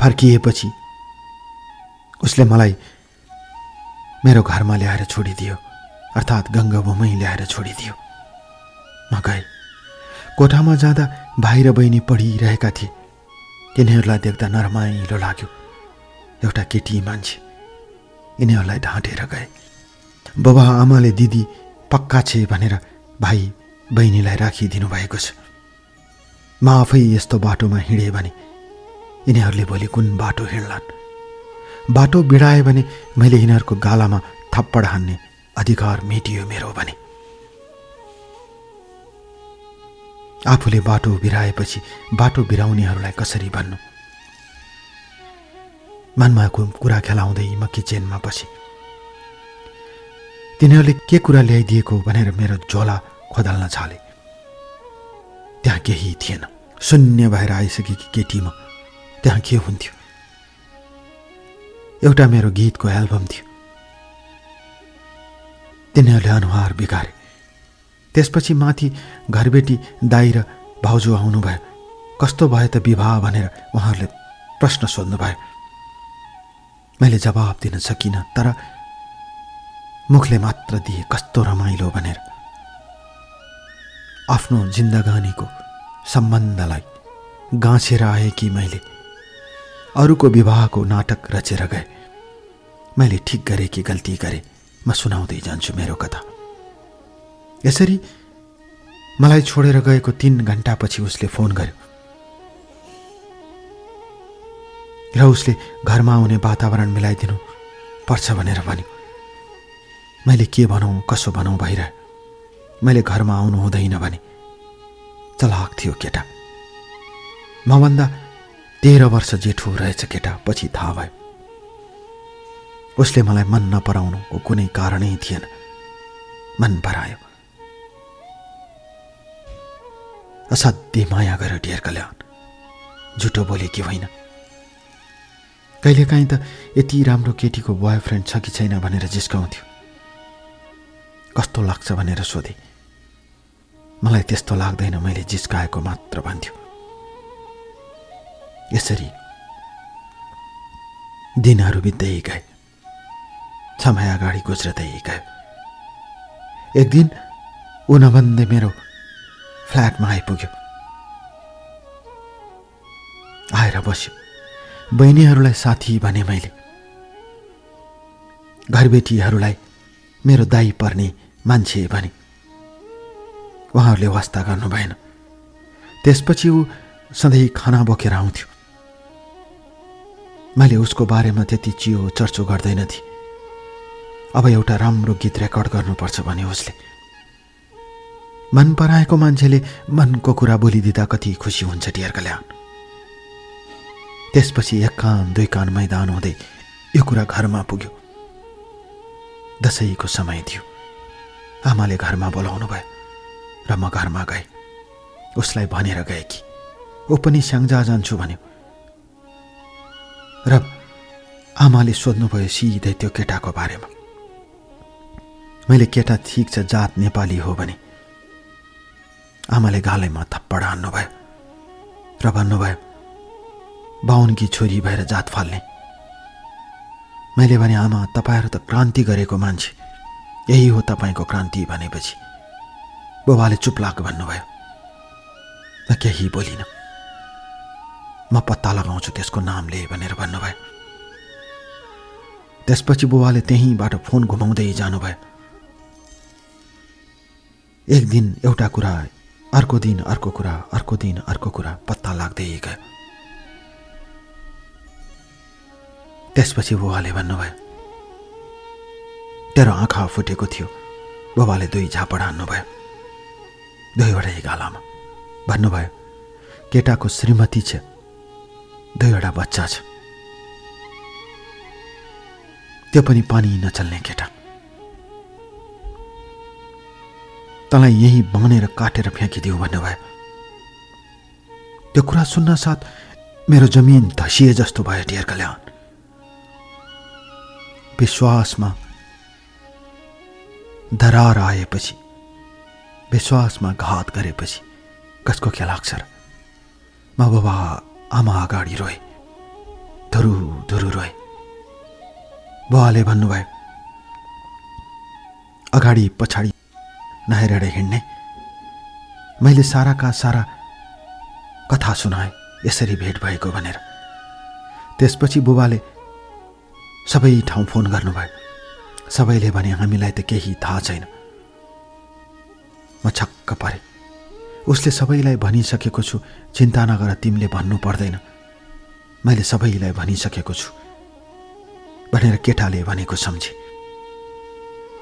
फर्किएपछि उसले मलाई मेरो घरमा ल्याएर छोडिदियो, अर्थात् गङ्गाबुमै ल्याएर छोडिदियो। म गएँ। कोठामा जाँदा भाइ र बहिनी पढिरहेका थिए। यिनीहरूलाई देख्दा नरमाइलो लाग्यो। एउटा केटी मान्छे। यिनीहरूलाई ढाँटेर गए। बाबा आमाले दिदी पक्का छे भनेर भाइ बहिनीलाई राखिदिनु भएको छ। म आफै यस्तो बाटोमा हिँडे भने यिनीहरूले भोलि कुन बाटो हिँड्लान्। बाटो बिडाए भने मैले यिनीहरूको गालामा थप्पड हान्ने अधिकार मेटियो मेरो भने। आफूले बाटो बिराएपछि बाटो बिराउनेहरूलाई कसरी भन्नु। मनमा कुरा खेलाउँदै म किचनमा बसेँ। तिनीहरूले के कुरा ल्याइदिएको भनेर मेरो झोला खोदल्न छाले। त्यहाँ केही थिएन। शून्य भएर आइसकेकी केटीमा त्यहाँ के हुन्थ्यो। एउटा मेरो गीतको एल्बम थियो। तिनीहरूले अनुहार बिगारे। त्यसपछि माथि घरबेटी दाइ र भाउजू आउनुभयो। कस्तो भयो त विवाह भनेर उहाँहरूले प्रश्न सोध्नुभयो। मैले जवाब दिन सकिनँ, तर मुखले मात्र दिए कस्तो रमाइलो भनेर। आफ्नो जिन्दगानीको सम्बन्धलाई गाँसेर आए कि मैले अरूको विवाहको नाटक रचेर गए। मैले ठिक गरेँ कि गल्ती गरेँ, म सुनाउँदै जान्छु मेरो कथा। यसरी मलाई छोडेर गएको 3 घण्टापछि उसले फोन गर्यो र उसले घरमा आउने वातावरण मिलाइदिनु पर्छ भनेर भन्यो। मैले के भनौँ कसो भनौँ भइरह्यो। मैले घरमा आउनु हुँदैन भने। चलाक थियो केटा। मभन्दा 13 वर्ष जेठो रहेछ केटा। पछि थाहा भयो उसले मलाई मन नपराउनुको कुनै कारणै थिएन। मन परायो। असाध्यै माया गर्यो ढेर कल्याण। झुटो बोले कि होइन। कहिलेकाहीँ त यति राम्रो केटीको बोयफ्रेन्ड छ कि छैन भनेर जिस्काउँथ्यो। कस्तो लाग्छ भनेर सोधे। मलाई त्यस्तो लाग्दैन, मैले जिस्काएको मात्र भन्थ्यो। यसरी दिनहरू बित्दै गए। समय अगाडि गुज्रदै गयो। एक दिन ऊ नभन्दै मेरो फ्ल्याटमा आइपुग्यो। आएर बस्यो। बहिनीहरूलाई साथी भने मैले। घरबेटीहरूलाई मेरो दाइ पर्ने मान्छे भने। उहाँहरूले वास्ता गर्नु भएन। त्यसपछि ऊ सधैँ खाना बोकेर आउँथ्यो। मैले उसको बारेमा त्यति चियो चर्चो गर्दैन थिएँ। अब एउटा राम्रो गीत रेकर्ड गर्नुपर्छ भने उसले। मन पराएको मान्छेले मनको कुरा बोलिदिँदा कति खुसी हुन्छ ढेर कल्याण। त्यसपछि 1 कान 2 कान मैदान हुँदै यो कुरा घरमा पुग्यो। दशैंको समय थियो। आमाले घरमा बोलाउनु भयो र म घरमा गएँ। उसलाई भनेर गए कि ऊ पनि स्याङ्जा जान्छु भन्यो र आमाले सोध्नुभयो सिधै त्यो केटाको बारेमा। मैले केटा ठिक छ जात नेपाली हो भने आमाले गालैमा थप्पड हान्नुभयो र भन्नुभयो बाहुनकी छोरी भएर जात फाल्ने। मैले भने आमा तपाईँहरू त क्रान्ति गरेको मान्छे, यही हो तपाईँको क्रान्ति भनेपछि बुबाले चुपलाक भन्नुभयो। म केही बोलिनँ। म पत्ता लगाउँछु त्यसको नामले भनेर भन्नुभयो। त्यसपछि बुबाले त्यहीँबाट फोन घुमाउँदै जानुभयो। एक दिन एउटा कुरा, अर्को दिन अर्को कुरा, अर्को दिन अर्को कुरा पत्ता लाग्दै गयो। त्यसपछि बुबाले भन्नुभयो तेरो आँखा फुटेको थियो। बुबाले 2 झापड हान्नुभयो, 2वटै गालामा। भन्नुभयो केटाको श्रीमती छ, 2वटा बच्चा छ, त्यो पनि पानी नचल्ने केटा। तँलाई यही बाँधेर काटेर फ्याँकिदिऊ भन्नुभयो। त्यो कुरा सुन्न साथ मेरो जमिन धसिए जस्तो भयो डियर कल्याण। विश्वासमा दरार आएपछि, विश्वासमा घात गरेपछि कसको क्या लाग्छ र? म बाबा आमा अगाडि रोए, धुरु धुरु रोए। बुवाले भन्नुभयो अगाडि पछाडि नहेरेर हिँड्ने। मैले साराका सारा कथा सुनाएँ यसरी भेट भएको भनेर। त्यसपछि बुबाले सबै ठाउँ फोन गर्नुभयो। सबैले भने हामीलाई त केही थाहा छैन। म छक्क परे। उसले सबैलाई भनिसकेको छु, चिन्ता नगर तिमीले भन्नु पर्दैन, मैले सबैलाई भनिसकेको छु भनेर केटाले भनेको सम्झे।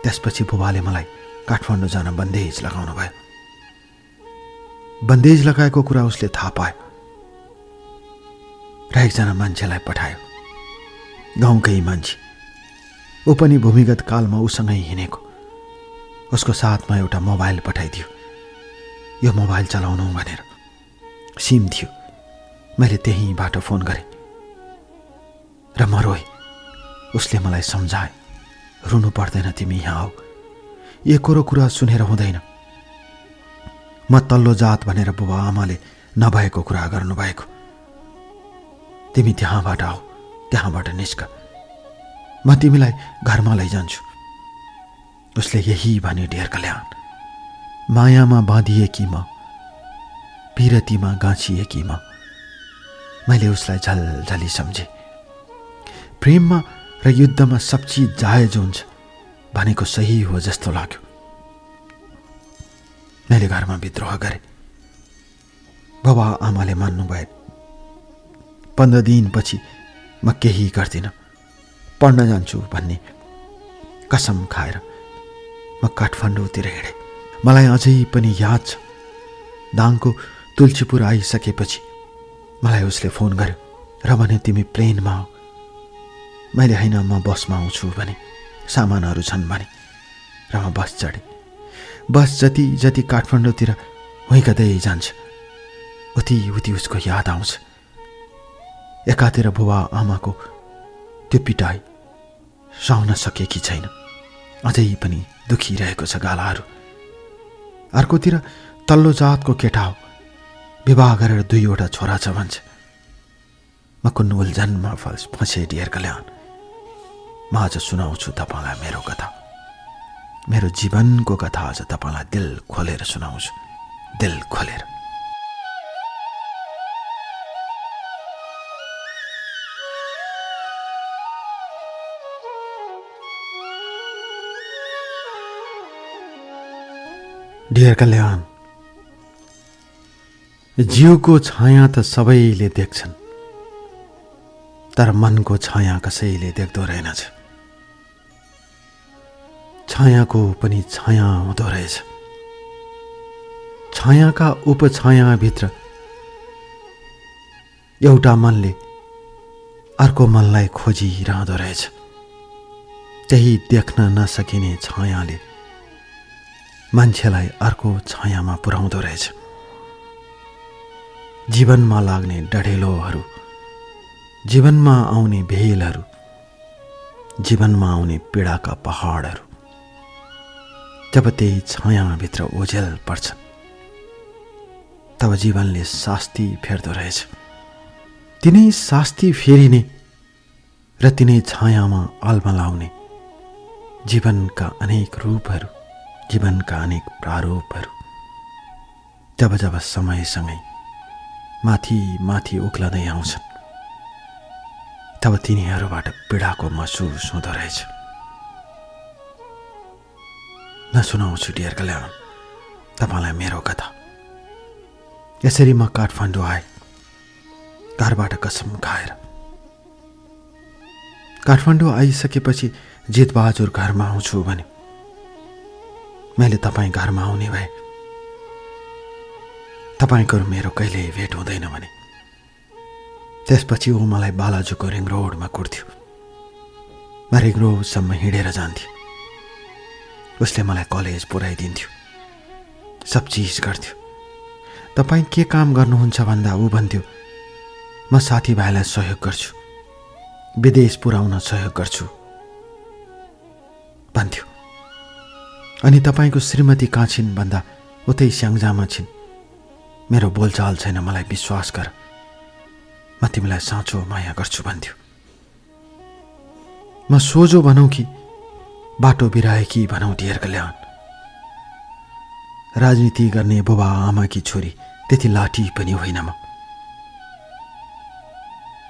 त्यसपछि बुबाले मलाई काठमाडौँ जान बन्देज लगाउनु भयो। बन्देज लगाएको कुरा उसले थाहा पायो र एकजना मान्छेलाई पठायो, गाउँकै मान्छे। ऊ पनि भूमिगत कालमा उसँगै हिँडेको। उसको साथमा एउटा मोबाइल पठाइदियो, यो मोबाइल चलाउनु भनेर। सिम थियो। मैले त्यहीँबाट फोन गरेँ र म रोएँ। उसले मलाई सम्झाए, रुनु पर्दैन, तिमी यहाँ आऊ, एकोरो कुरा सुनेर हुँदैन। म तल्लो जात भनेर बुबा आमाले नभएको कुरा गर्नुभएको। तिमी त्यहाँबाट आऊ, त्यहाँबाट निस्क, म तिमीलाई घरमा लैजान्छु। उसले यही भन्यो डियर कल्याण। मायामा बाँधिएकी म, पिरतीमा गाँचिएकी म। मैले उसलाई झलझली सम्झेँ। प्रेममा र युद्धमा सब चिज जायज हुन्छ भनेको सही हो जस्तो लाग्यो। मैले घरमा विद्रोह गरेँ। बाबा आमाले मान्नुभयो। 15 दिनपछि म केही गर्दिनँ, पढ्न जान्छु भन्ने कसम खाएर म काठमाडौँतिर हिँडेँ। मलाई अझै पनि याद छ, दाङको तुलसीपुर आइसकेपछि मलाई उसले फोन गर्यो र भन्यो तिमी प्लेनमा आऊ। मैले होइन म बसमा आउँछु भने, सामानहरू छन् भने, र म बस चढेँ। बस जति जति काठमाडौँतिर हुइकदै जान्छ उति उति उसको याद आउँछ। एकातिर बुबा आमाको त्यो पिटाइ सहन सकेकी छैन, अझै पनि दुखिरहेको छ गालाहरू। अर्कोतिर तल्लो जातको केटा हो, विवाह गरेर 2वटा छोरा छ भन्छ। म कुन उल्झनमा फँसे डियर कल्याण। म आज सुनाउँछु तपाईँलाई मेरो कथा, मेरो जीवनको कथा। आज तपाईँलाई दिल खोलेर सुनाउँछु, दिल खोलेर। डियर कल्याण, जीवको छाया त सबैले देख्छन्, तर मनको छाया कसैले देख्दो रहेनछ। छायाको पनि छाया हुँदो रहेछ। छायाका उपछायाभित्र एउटा मनले अर्को मनलाई खोजिरहँदो रहेछ। त्यही देख्न नसकिने छायाले मान्छेलाई अर्को छायामा पुर्याउँदो रहेछ। जीवनमा लाग्ने डढेलोहरू, जीवनमा आउने भेलहरू जीवनमा आउने पीडाका पहाडहरू जब त्यही छायाभित्र ओझेल पर्छ तब जीवनले शास्ति फेर्दो रहेछ। तिनै शास्ति फेरिने र तिनै छायामा अल्मलाउने जीवनका अनेक रूपहरू, जीवनका अनेक प्रारूपहरू जब जब समयसँगै माथि माथि उक्लदै आउँछन् तब तिनीहरूबाट पीडाको महसुस हुँदो रहेछ। नसुनाउँछु डियर कल्याण तपाईँलाई मेरो कथा। यसरी म काठमाडौँ आएँ, घरबाट कसम खाएर। काठमाडौँ आइसकेपछि जितबहादुर घरमा आउँछु भने मैले तपाईँ घरमा आउने भए तपाईँको मेरो कहिल्यै भेट हुँदैन भने त्यसपछि ऊ मलाई बालाजुको रिङ रोडमा कुर्थ्यो। म रिङ रोडसम्म हिँडेर जान्थ्यो। उसले मलाई कलेज पुर्याइदिन्थ्यो, सब चिज गर्थ्यो। तपाईँ के काम गर्नुहुन्छ भन्दा ऊ भन्थ्यो म साथीभाइलाई सहयोग गर्छु, विदेश पुर्याउन सहयोग गर्छु भन्थ्यो। अनि तपाईँको श्रीमती कहाँ छिन् भन्दा उतै स्याङ्जामा छिन्, मेरो बोलचाल छैन, मलाई विश्वास गर, म तिमीलाई साँचो माया गर्छु भन्थ्यो। म सोझो भनौँ कि बाटो बिराएकी भनौँ डियर कल्याण, राजनीति गर्ने बुबा आमाकी छोरी त्यति लाठी पनि होइन म।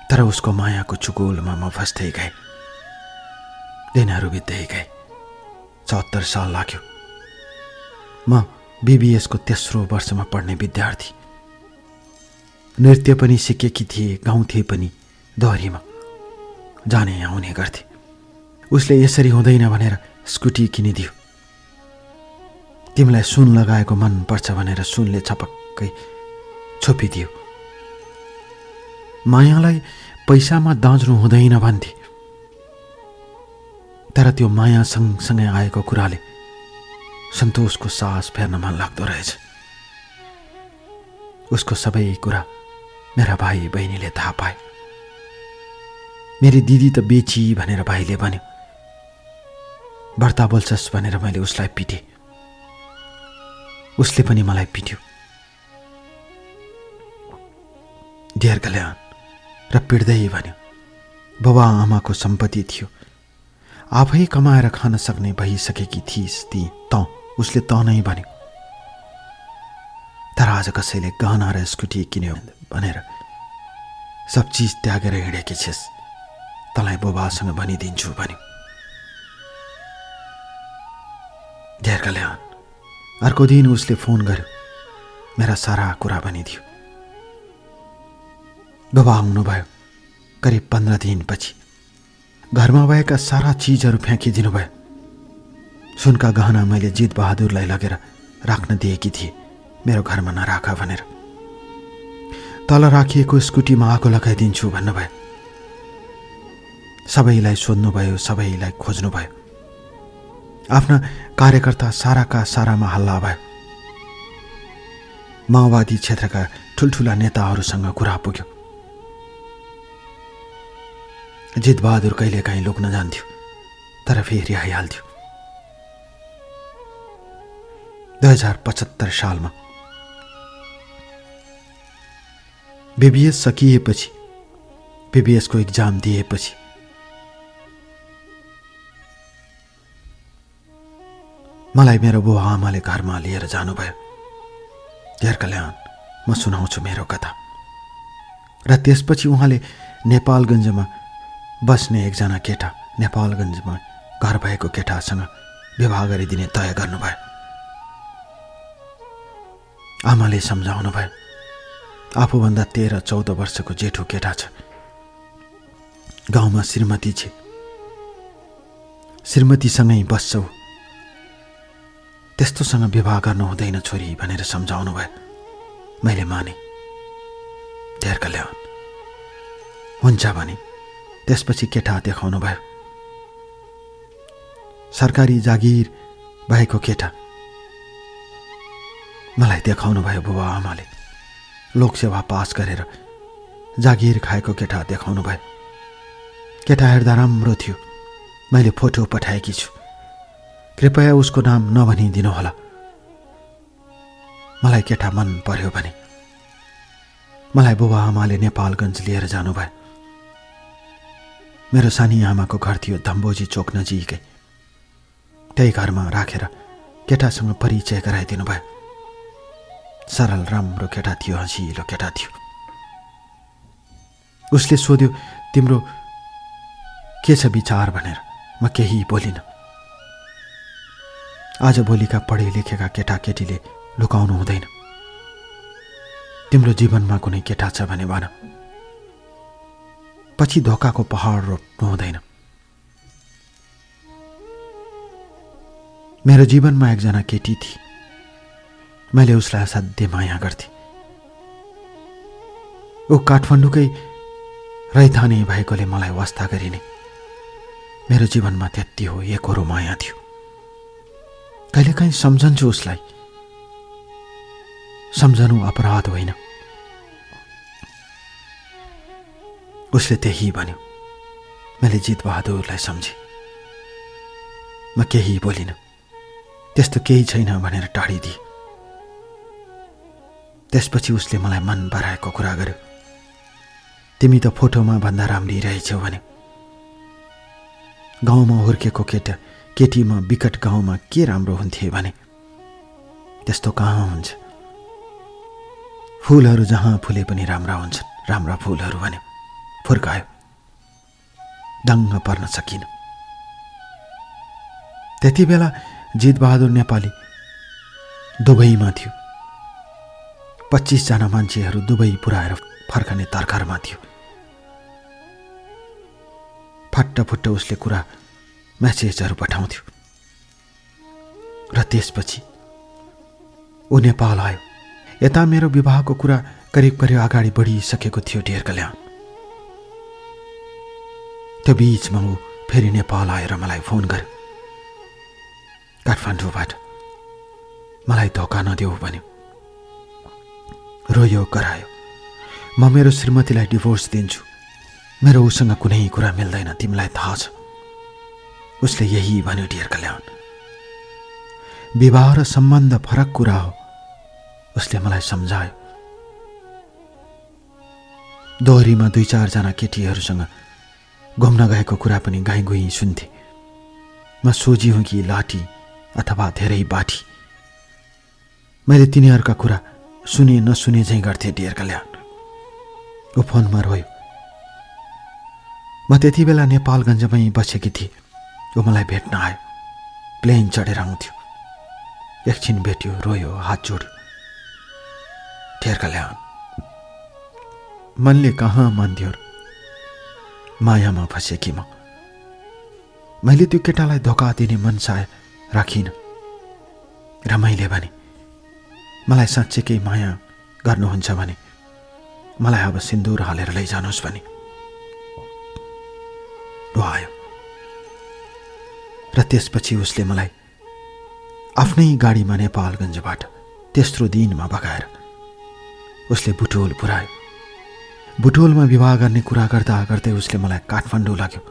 तर उसको मायाको चुगोलमा म फस्दै गएँ। दिनहरू बित्दै गए। 74 साल लाग्यो। म बीबीएसको तेस्रो वर्षमा पढ्ने विद्यार्थी। नृत्य पनि सिकेकी थिए, गाउँथे पनि दोहोरीमा, जाने आउने गर्थे। उसले यसरी हुँदैन भनेर स्कुटी किनिदियो। तिमीलाई सुन लगाएको मन पर्छ भनेर सुनले छपक्कै छोपिदियो। मायालाई पैसामा दाँच्नु हुँदैन भन्थे, तर त्यो माया सँगसँगै आएको कुराले सन्तोषको सास फेर्न मन लाग्दो रहेछ। उसको सबै कुरा मेरा भाइ बहिनीले थाहा पाए। मेरी दिदी त बेची भनेर भाइले भन्यो। व्रता बोल्छस् भनेर मैले उसलाई पिटेँ। उसले पनि मलाई पिट्यो। डियर कल्याण र पिट्दै भन्यो, बाबा आमाको सम्पत्ति थियो, आफै कमाएर खान सक्ने भइसकेकी थिइस् ती त। उसले त नै भन्यो। तर आज कसैले गहना र स्कुटी किन्यो भनेर सब चिज त्यागेर हिँडेकी छिस्, तँलाई बाबासँग भनिदिन्छु भन्यो। डियर कल्याण अर्को दिन उसले फोन गर्यो, मेरा सारा कुरा भनिदियो। बाबा आउनुभयो करिब 15 दिनपछि। घरमा भएका सारा चिजहरू फ्याँकिदिनु भयो। सुनका गहना मैले जितबहादुरलाई लगेर राख्न दिएकी थिएँ, मेरो घरमा नराख भनेर। तल राखिएको स्कुटीमा आगो लगाइदिन्छु भन्नुभयो। सबैलाई सोध्नुभयो, सबैलाई खोज्नुभयो। आफ्ना कार्यकर्ता साराका सारामा हल्ला भयो। माओवादी क्षेत्रका ठुल्ठुला नेताहरूसँग कुरा पुग्यो। जितबहादुर कहिलेकाहीँ लुक्न जान्थ्यो, तर फेरि आइहाल्थ्यो। 2075 सालमा बीबीएस सकिएपछि, बीबीएसको इक्जाम दिएपछि मलाई मेरो बुवा आमाले घरमा लिएर जानुभयो। डियर कल्याण म सुनाउँछु मेरो कथा। र त्यसपछि उहाँले नेपालगञ्जमा बस्ने एकजना केटा, नेपालगञ्जमा घर भएको केटासँग विवाह गरिदिने तय गर्नुभयो। आमाले सम्झाउनु भयो, आफूभन्दा 13-14 वर्षको जेठो केटा छ, गाउँमा श्रीमती छे, श्रीमतीसँगै बस्छौ, त्यस्तोसँग विवाह गर्नु हुँदैन छोरी भनेर सम्झाउनु भयो। मैले माने। डियर कल्याण हुन्छ भने त्यसपछि केटा देखाउनु भयो। सरकारी जागिर भएको केटा मलाई देखाउनु भयो बुबा आमाले। लोकसेवा पास गरेर जागिर खाएको केटा देखाउनु भयो। केटा हेर्दा राम्रो थियो, मैले फोटो पठाएकी छु, कृपया उसको नाम नभनिदिनुहोला। मलाई केटा मन पर्यो भने मलाई बुबा आमाले नेपालगञ्ज लिएर जानुभयो। मेरो सानी आमाको घर थियो धम्बोजी चोक नजिकै। त्यही घरमा राखेर केटासँग परिचय गराइदिनु भयो। सरल राम्रो केटा थियो, हँसिलो केटा थियो। उसले सोध्यो, तिम्रो के छ विचार भनेर। म केही बोलिनँ। आजभोलिका पढे लेखेका केटाकेटीले लुकाउनु हुँदैन। तिम्रो जीवनमा कुनै केटा छ भने भन, पछि धोकाको पहाड रोप्नु हुँदैन। मेरो जीवनमा एकजना केटी थिए। मैले उसलाई असाध्यै माया गर्थेँ। ऊ काठमाडौँकै रैथाने भएकोले मलाई वास्ता गरिने। मेरो जीवनमा त्यति हो एकहोरो माया थियो। कहिलेकाहीँ सम्झन्छु उसलाई। सम्झनु अपराध होइन। उसले त्यही भन्यो। मैले जितबहादुरलाई सम्झेँ। म केही बोलिनँ। त्यस्तो केही छैन भनेर टाढिदिए। त्यसपछि उसले मलाई मन बराएको कुरा गर्यो। तिमी त फोटोमा भन्दा राम्री रहेछौ भने। गाउँमा हुर्केको केटीमा विकट गाउँमा के राम्रो हुन्थे भने। त्यस्तो कहाँ हुन्छ। फुलहरू जहाँ फुले पनि राम्रा हुन्छन्। राम्रा फुलहरू भन्यो। फुर्कायो। दङ्ग पर्न सकिन। त्यति बेला जितबहादुर नेपाली दुबईमा थियो। 25 जना मान्छेहरू दुबई पुर्याएर फर्कने तर्खरमा थियो। फट्टफुट्ट उसले कुरा मेसेजहरू पठाउँथ्यो। र त्यसपछि ऊ नेपाल आयो। यता मेरो विवाहको कुरा करिब अगाडि बढिसकेको थियो ढेर कल्याण। त्यो बीचमा ऊ फेरि नेपाल आएर मलाई फोन गर्यो। काठमाडौँबाट मलाई धोका नदेऊ भन्यो। रोयो करायो। म मेरो श्रीमतीलाई डिभोर्स दिन्छु। मेरो उसँग कुनै कुरा मिल्दैन, तिमीलाई थाहा छ। उसले यही भन्यो डियर कल्याण। विवाह र सम्बन्ध फरक कुरा हो। उसले मलाई सम्झायो। दोहोरीमा 2-4 जना केटीहरूसँग घुम्न गएको कुरा पनि गाई गुई सुन्थे। म सोझी हुँ कि लाठी अथवा धेरै बाठी। मैले तिनीहरूका कुरा सुने नसुने झैँ गर्थेँ डियर कल्याण। ऊ फोनमा रोयो। म त्यति बेला नेपालगञ्जमै बसेकी थिएँ। ऊ मलाई भेट्न आयो। प्लेन चढेर आउँथ्यो। एकछिन भेट्यो, रोयो, हात जोड्यो। डियर कल्याण, मनले कहाँ मान्थ्यो र। मायामा फसेकी म। मैले त्यो केटालाई धोका दिने मनसाय राखिनँ। र मैले भने, मलाई साँच्चैकै माया गर्नुहुन्छ भने मलाई अब सिन्दुर हालेर लैजानुहोस् भने। ऊ आयो। र त्यसपछि उसले मलाई आफ्नै गाडीमा नेपालगञ्जबाट तेस्रो दिनमा भगाएर उसले बुटोल पुर्यायो। बुटोलमा विवाह गर्ने कुरा गर्दा गर्दै उसले मलाई काठमाडौँ लाग्यो।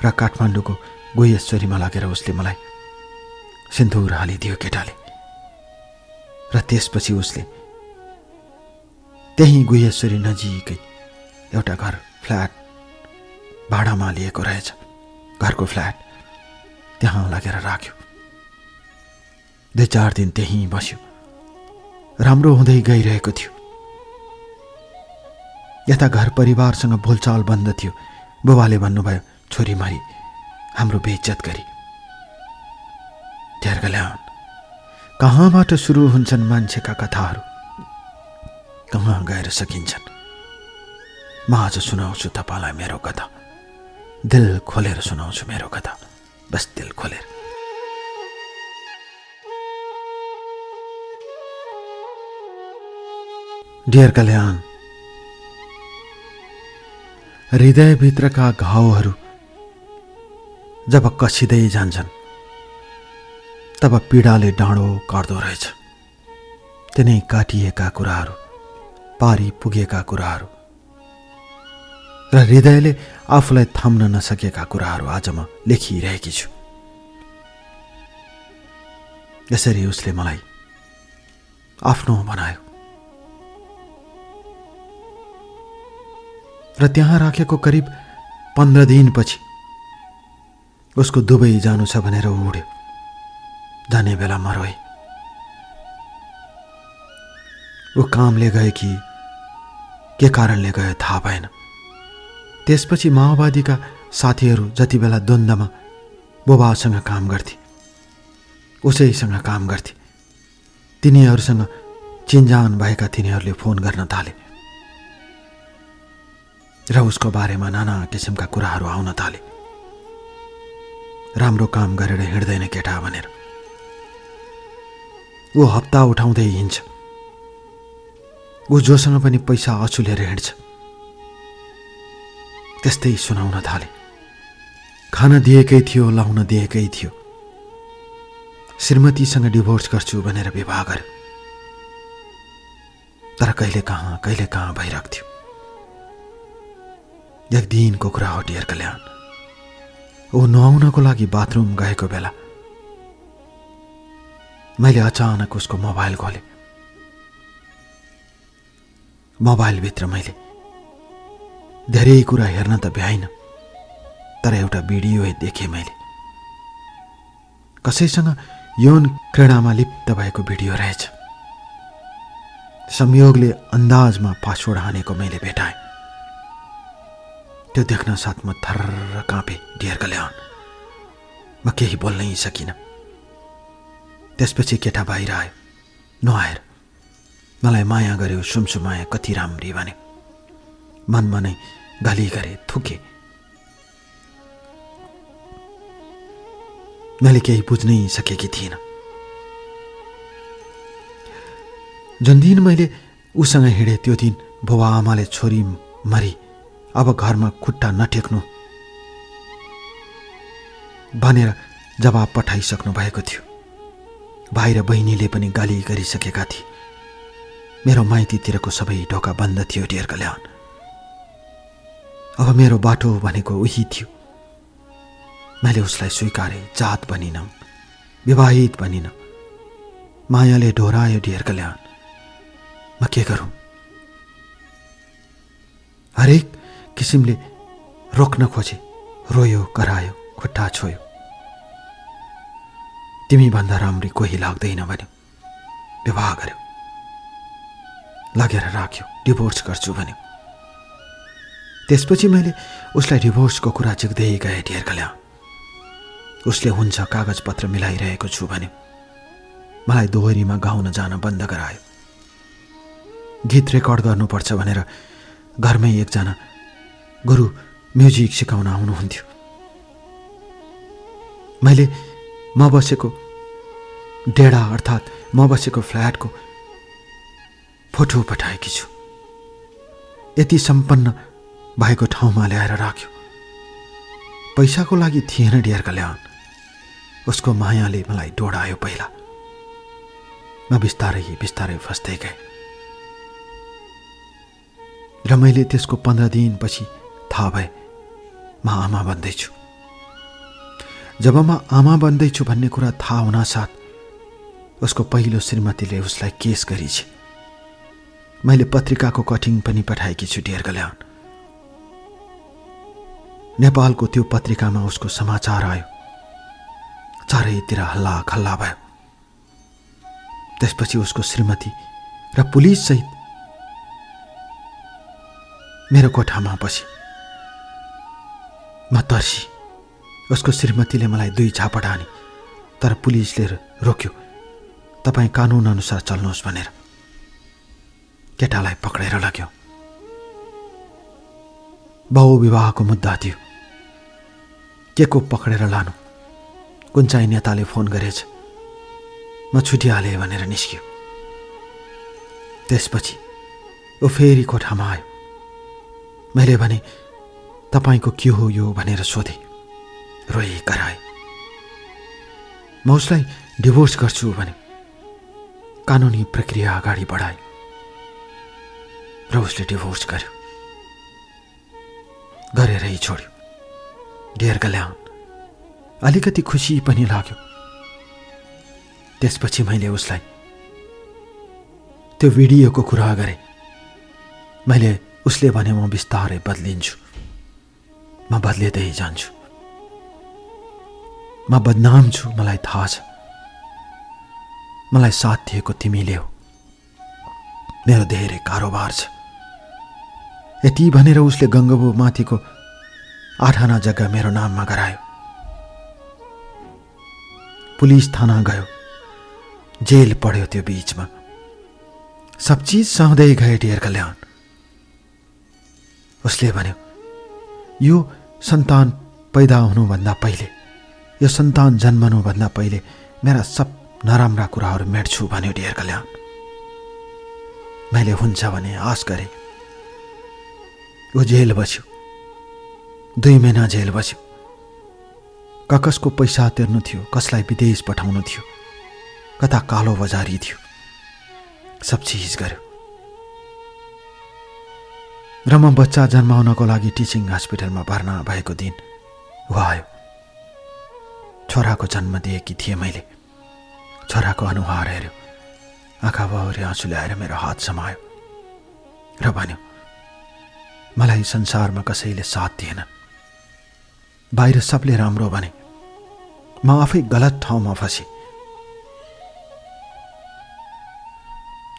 र काठमाडौँको गुहेश्वरीमा लगेर उसले मलाई सिन्दुर हालिदियो केटाले। र त्यसपछि उसले त्यही गुहेश्वरी नजिकै एउटा घर फ्ल्याट भाडामा लिएको रहेछ। घरको फ्ल्याट त्यहाँ लगेर राख्यो। 2-4 दिन त्यहीँ बस्यो। राम्रो हुँदै गइरहेको थियो। यता घर परिवारसँग बोलचाल बन्द थियो। बुबाले भन्नुभयो, छोरी मरी हाम्रो बेइज्जत गरी। डियर कल्याण, कहाँबाट सुरु हुन्छन् मान्छेका कथाहरू, कहाँ गएर सकिन्छन्। म आज सुनाउँछु तपाईँलाई मेरो कथा। दिल खोलेर सुनाउँछु मेरो कथा। बस दिल खोलेर। डियर कल्याण, हृदयभित्रका घाउहरू जब कसिँदै जान्छन् तब पीडाले डाँडो काट्दो रहेछ। तिनै काटिएका कुराहरू, पारी पुगेका कुराहरू र हृदयले आफूलाई थाम्न नसकेका कुराहरू आज म लेखिरहेकी छु। यसरी उसले मलाई आफ्नो बनायो र त्यहाँ राखेको करिब 15 दिनपछि उसको दुबई जानु छ भनेर उड्यो। जाने बेला म रोएँ। ऊ कामले गयो कि के कारणले गयो थाहा भएन। त्यसपछि माओवादीका साथीहरू जति बेला द्वन्द्वमा बुबासँग काम गर्थे, उसैसँग काम गर्थे, तिनीहरूसँग चिन्जान भएका तिनीहरूले फोन गर्न थाले र उसको बारेमा नाना किसिमका कुराहरू आउन थाले। राम्रो काम गरेर हिँड्दैन केटा भनेर। ऊ हप्ता उठाउँदै हिँड्छ। ऊ जोसँग पनि पैसा अचुलेर हिँड्छ। त्यस्तै सुनाउन थाले। खान दिएकै थियो, लाउन दिएकै थियो। श्रीमतीसँग डिभोर्स गर्छु भनेर विवाह गर्यो। तर कहिले कहाँ भइरहेको थियो। एक दिनको कुरा हो डियर कल्याण। ऊ नुहाउनको लागि बाथरुम गएको बेला मैले अचानक उसको मोबाइल खोलेँ। मोबाइलभित्र मैले धेरै कुरा हेर्न त भ्याइन, तर एउटा भिडियो देखेँ मैले। कसैसँग यौन क्रीडामा लिप्त भएको भिडियो रहेछ। संयोगले अन्दाजमा पासवर्ड हानेको मैले भेटाएँ। त्यो देख्न साथ म थर्र काँपेँ डियर कल्याण। म केही बोल्नै सकिनँ। त्यसपछि केटा बाहिर आयो नुहाएर। मलाई माया गर्यो, सुमसुमाए, कति राम्री भन्यो। मनमा नै गाली गरे, थुके। मैले केही बुझ्नै सकेकी थिइनँ। जुन दिन मैले उसँग हिँडेँ त्यो दिन बुबा आमाले छोरी मरी अब घरमा खुट्टा नटेक्नु भनेर जवाब पठाइसक्नु भएको थियो। बाहिर बहिनीले पनि गाली गरिसकेका थिए। मेरो माइतीतिरको सबै ढोका बन्द थियो डियर कल्याण। अब मेरो बाटो भनेको उही थियो। मैले उसलाई स्वीकारेँ। जात बनिन, विवाहित बनिन। मायाले ढोरायो डियर कल्याण। म के गरौँ? हरेक किसिमले रोक्न खोजे। रोयो, करायो, खुट्टा छोयो। तिमी भन्दा राम्री कोही लाग्दैन भन्यो। विवाह गर्यो, लगेर राख्यो, डिभोर्स गर्छु भन्यो। त्यसपछि मैले उसलाई डिभोर्सको कुरा जिक्दै गएँ डियर कल्याण। उसले हुन्छ, कागजपत्र मिलाइरहेको छु भन्यो। मलाई दोहोरीमा गाउन जान बन्द गरायो। गीत रेकर्ड गर्नुपर्छ भनेर घरमै एकजना गुरु म्युजिक सिकाउन आउनुहुन्थ्यो। मैले म बसेको डेढा अर्थात् म बसेको फ्ल्याटको फोटो पठाएकी छु। यति सम्पन्न भएको ठाउँमा ल्याएर राख्यो। पैसाको लागि थिएन डियर कल्याण। उसको मायाले मलाई डोडायो पहिला। म बिस्तारै बिस्तारै फस्दै गएँ र मैले त्यसको 15 दिनपछि थाहा भए म आमा बन्दैछु। जब म आमा बन्दैछु भन्ने कुरा थाहा हुनासाथ उसको पहिलो श्रीमतीले उसलाई केस गरिछ। मैले पत्रिकाको कटिङ पनि पठाएकी छु डियर कल्याण। नेपालको त्यो पत्रिकामा उसको समाचार आयो। चारैतिर हल्ला खल्ला भयो। त्यसपछि उसको श्रीमती र पुलिस सहित मेरो कोठामा पसी। म तर्सी। उसको श्रीमतीले मलाई 2 झापड हाने, तर पुलिसले रोक्यो। तपाईँ कानुन अनुसार चल्नुहोस् भनेर केटालाई पक्रेर लग्यो। बहुविवाहको मुद्दा थियो। के को पक्रेर लानु? कुन चाहिँ नेताले फोन गरेछ, म छुटिहालेँ भनेर निस्क्यो। त्यसपछि ऊ फेरि कोठामा आयो। मैले भने तपाईँको के हो यो भनेर सोधेँ। रोए, कराए। म उसलाई डिभोर्स गर्छु भने कानुनी प्रक्रिया अगाडि बढाए र उसले डिभोर्स गर्यो। गरेरै छोड्यो। ढेर कल्याण। अलिकति खुसी पनि लाग्यो। त्यसपछि मैले उसलाई त्यो भिडियोको कुरा गरेँ। मैले उसले भने म बिस्तारै बदलिन्छु, म बदलिँदै जान्छु, म बदनाम छु, मलाई थाहा छ। मलाई साथ दिएको तिमीले हो, मेरो धेरै कारोबार छ। यति भनेर उसले गङ्गबु माथिको 8 आना जग्गा मेरो नाममा गरायो। पुलिस थाना गयो, जेल पढ्यो। त्यो बीचमा सब चीज सहँदै गए। ढेर कल्याण। उसले भन्यो, यो सन्तान पैदा हुनुभन्दा पहिले, यो सन्तान जन्मनुभन्दा पहिले मेरा सब नराम्रा कुराहरू मेट्छु भन्यो। ढेर कल्याण। मैले हुन्छ भने आश गरेँ। ऊ जेल बस्यो, 2 महिना जेल बस्यो। कसको पैसा तिर्नु थियो, कसलाई विदेश पठाउनु थियो, कता कालो बजारी थियो, सब चिज गर्यो। र म बच्चा जन्माउनको लागि टिचिङ हस्पिटलमा भर्ना भएको दिन ऊ आयो। छोराको जन्म दिएकी थिएँ मैले। छोराको अनुहार हेऱ्यो, आँखाभरि आँसु ल्याएर मेरो हात समायो र भन्यो, मलाई संसारमा कसैले साथ दिएन। बाहिर सबले राम्रो भने, म आफै गलत ठाउँमा फसेँ।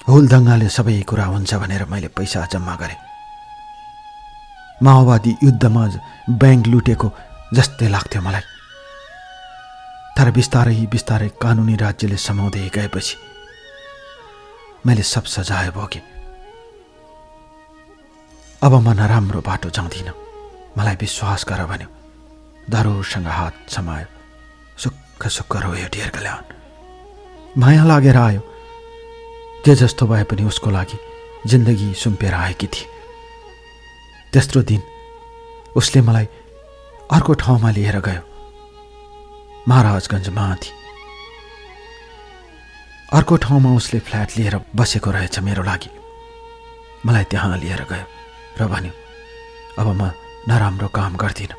हुलदङ्गाले सबै कुरा हुन्छ भनेर मैले पैसा जम्मा गरेँ। माओवादी युद्धमा बैंक लुटेको जस्तै लाग्थ्यो मलाई। तर बिस्तारै बिस्तारै कानुनी राज्यले समाउँदै गएपछि मैले सब सजाय भोगेँ। अब म नराम्रो बाटो जाँदिनँ, मलाई विश्वास गर भन्यो। धरोसँग हात समायो, सुक्ख सुक्ख रोयो। ढेर कल्याण। माया लागेर आयो। जे जस्तो भए पनि उसको लागि जिन्दगी सुम्पेर आएकी थिए। तेस्रो दिन उसले मलाई अर्को ठाउँमा लिएर गयो, महाराजगञ्ज माथि। अर्को ठाउँमा उसले फ्ल्याट लिएर बसेको रहेछ मेरो लागि। मलाई त्यहाँ लिएर गयो र भन्यो, अब म नराम्रो काम गर्दिनँ,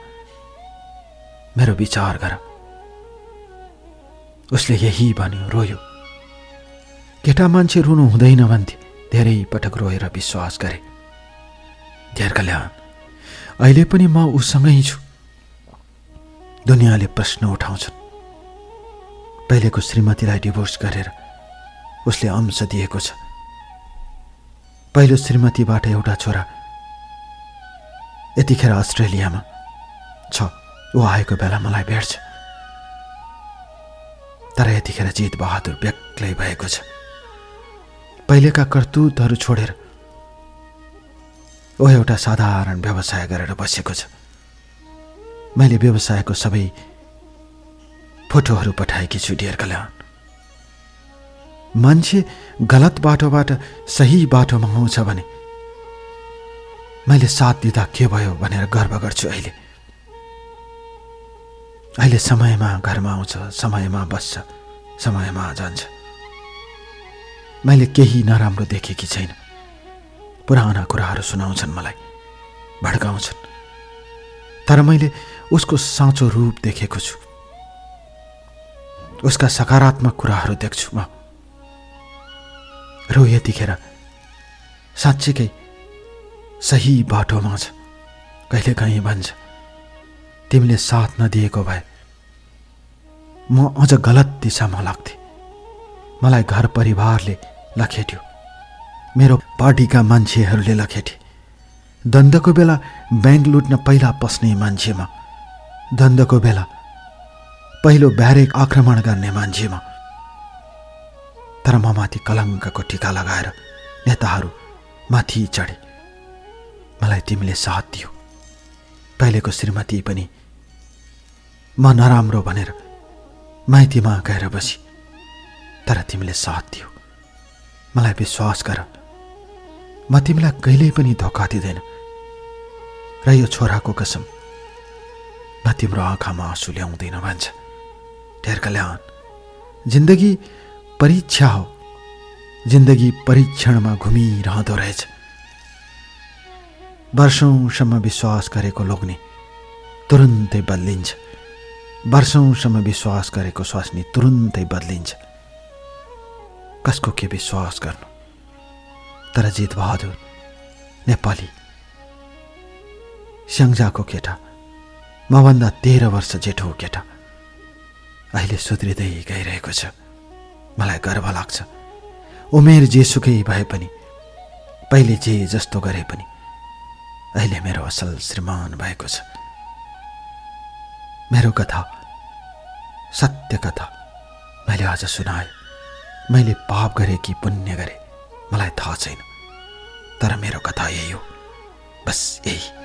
मेरो विचार गर। उसले यही भन्यो, रोयो। केटा मान्छे रुनु हुँदैन भन्थे। धेरै पटक रोएर विश्वास गरे। ढेर कल्याण। अहिले पनि म उसँगै छु। दुनियाँले प्रश्न उठाउँछन्। पहिलेको श्रीमतीलाई डिभोर्स गरेर उसले अंश दिएको छ। पहिलो श्रीमतीबाट एउटा छोरा यतिखेर अस्ट्रेलियामा छ। ऊ आएको बेला मलाई भेट्छ। तर यतिखेर जित बहादुर बेग्लै भएको छ। पहिलेका करतुतहरू छोडेर ऊ एउटा साधारण व्यवसाय गरेर बसेको छ। मैले व्यवसायको सबै फोटोहरू पठाएकी छु। ढेर कल्याण। मान्छे गलत बाटोबाट सही बाटोमा आउँछ भने मैले साथ दिँदा के भयो भनेर गर्व गर्छु। अहिले समयमा घरमा आउँछ, समयमा बस्छ, समयमा जान्छ। मैले केही नराम्रो देखेकी छैन। पुराना कुराहरू सुनाउँछन्, मलाई भड्काउँछन्। तर मैले उसको साँचो रूप देखेको छु। उसका सकारात्मक कुराहरू देख्छु म। र यतिखेर साँच्चीकै सही बाटोमा छ। कहिलेकाहीँ भन्छ, तिमीले साथ नदिएको भए म अझ गलत दिशामा लाग्थेँ। मलाई घर परिवारले लखेट्यो, मेरो पार्टीका मान्छेहरूले लखेटे। द्वन्द्वको बेला बैंक लुट्न पहिला पस्ने मान्छे म। द्वन्द्वको बेला पहिलो ब्यारेक आक्रमण गर्ने मान्छे म। तर म माथि कलङ्कको टीका लगाएर नेताहरू माथि चढे। मलाई तिमीले साथ दियो। पहिलेको श्रीमती पनि म नराम्रो भनेर माइतीमा गएर बसी। तर तिमीले साथ दियो। मलाई विश्वास गर, म तिमीलाई कहिल्यै पनि धोका दिँदैन। र यो छोराको कसम, म तिम्रो आँखामा आँसु ल्याउँदैन भन्छ। ढेर कल्याण। जिन्दगी परीक्षा हो। जिन्दगी परीक्षणमा घुमिरहँदो रहेछ। वर्षौंसम्म विश्वास गरेको लोग्ने तुरुन्तै बदलिन्छ। वर्षौंसम्म विश्वास गरेको स्वास्नी तुरुन्तै बदलिन्छ। कसको के विश्वास गर्नु? तर जित बहादुर नेपाली स्याङ्जाको केटा, मभन्दा 13 वर्ष जेठो केटा, अहिले सुध्रिँदै गइरहेको छ। मलाई गर्व लाग्छ। उमेर जेसुकै भए पनि, पहिले जे जस्तो गरे पनि अहिले मेरो असल श्रीमान भएको छ। मेरो कथा, सत्य कथा मैले आज सुनाएँ। मैले पाप गरे कि पुण्य गरे मलाई थाहा छैन, तर मेरो कथा यही हो, बस यही।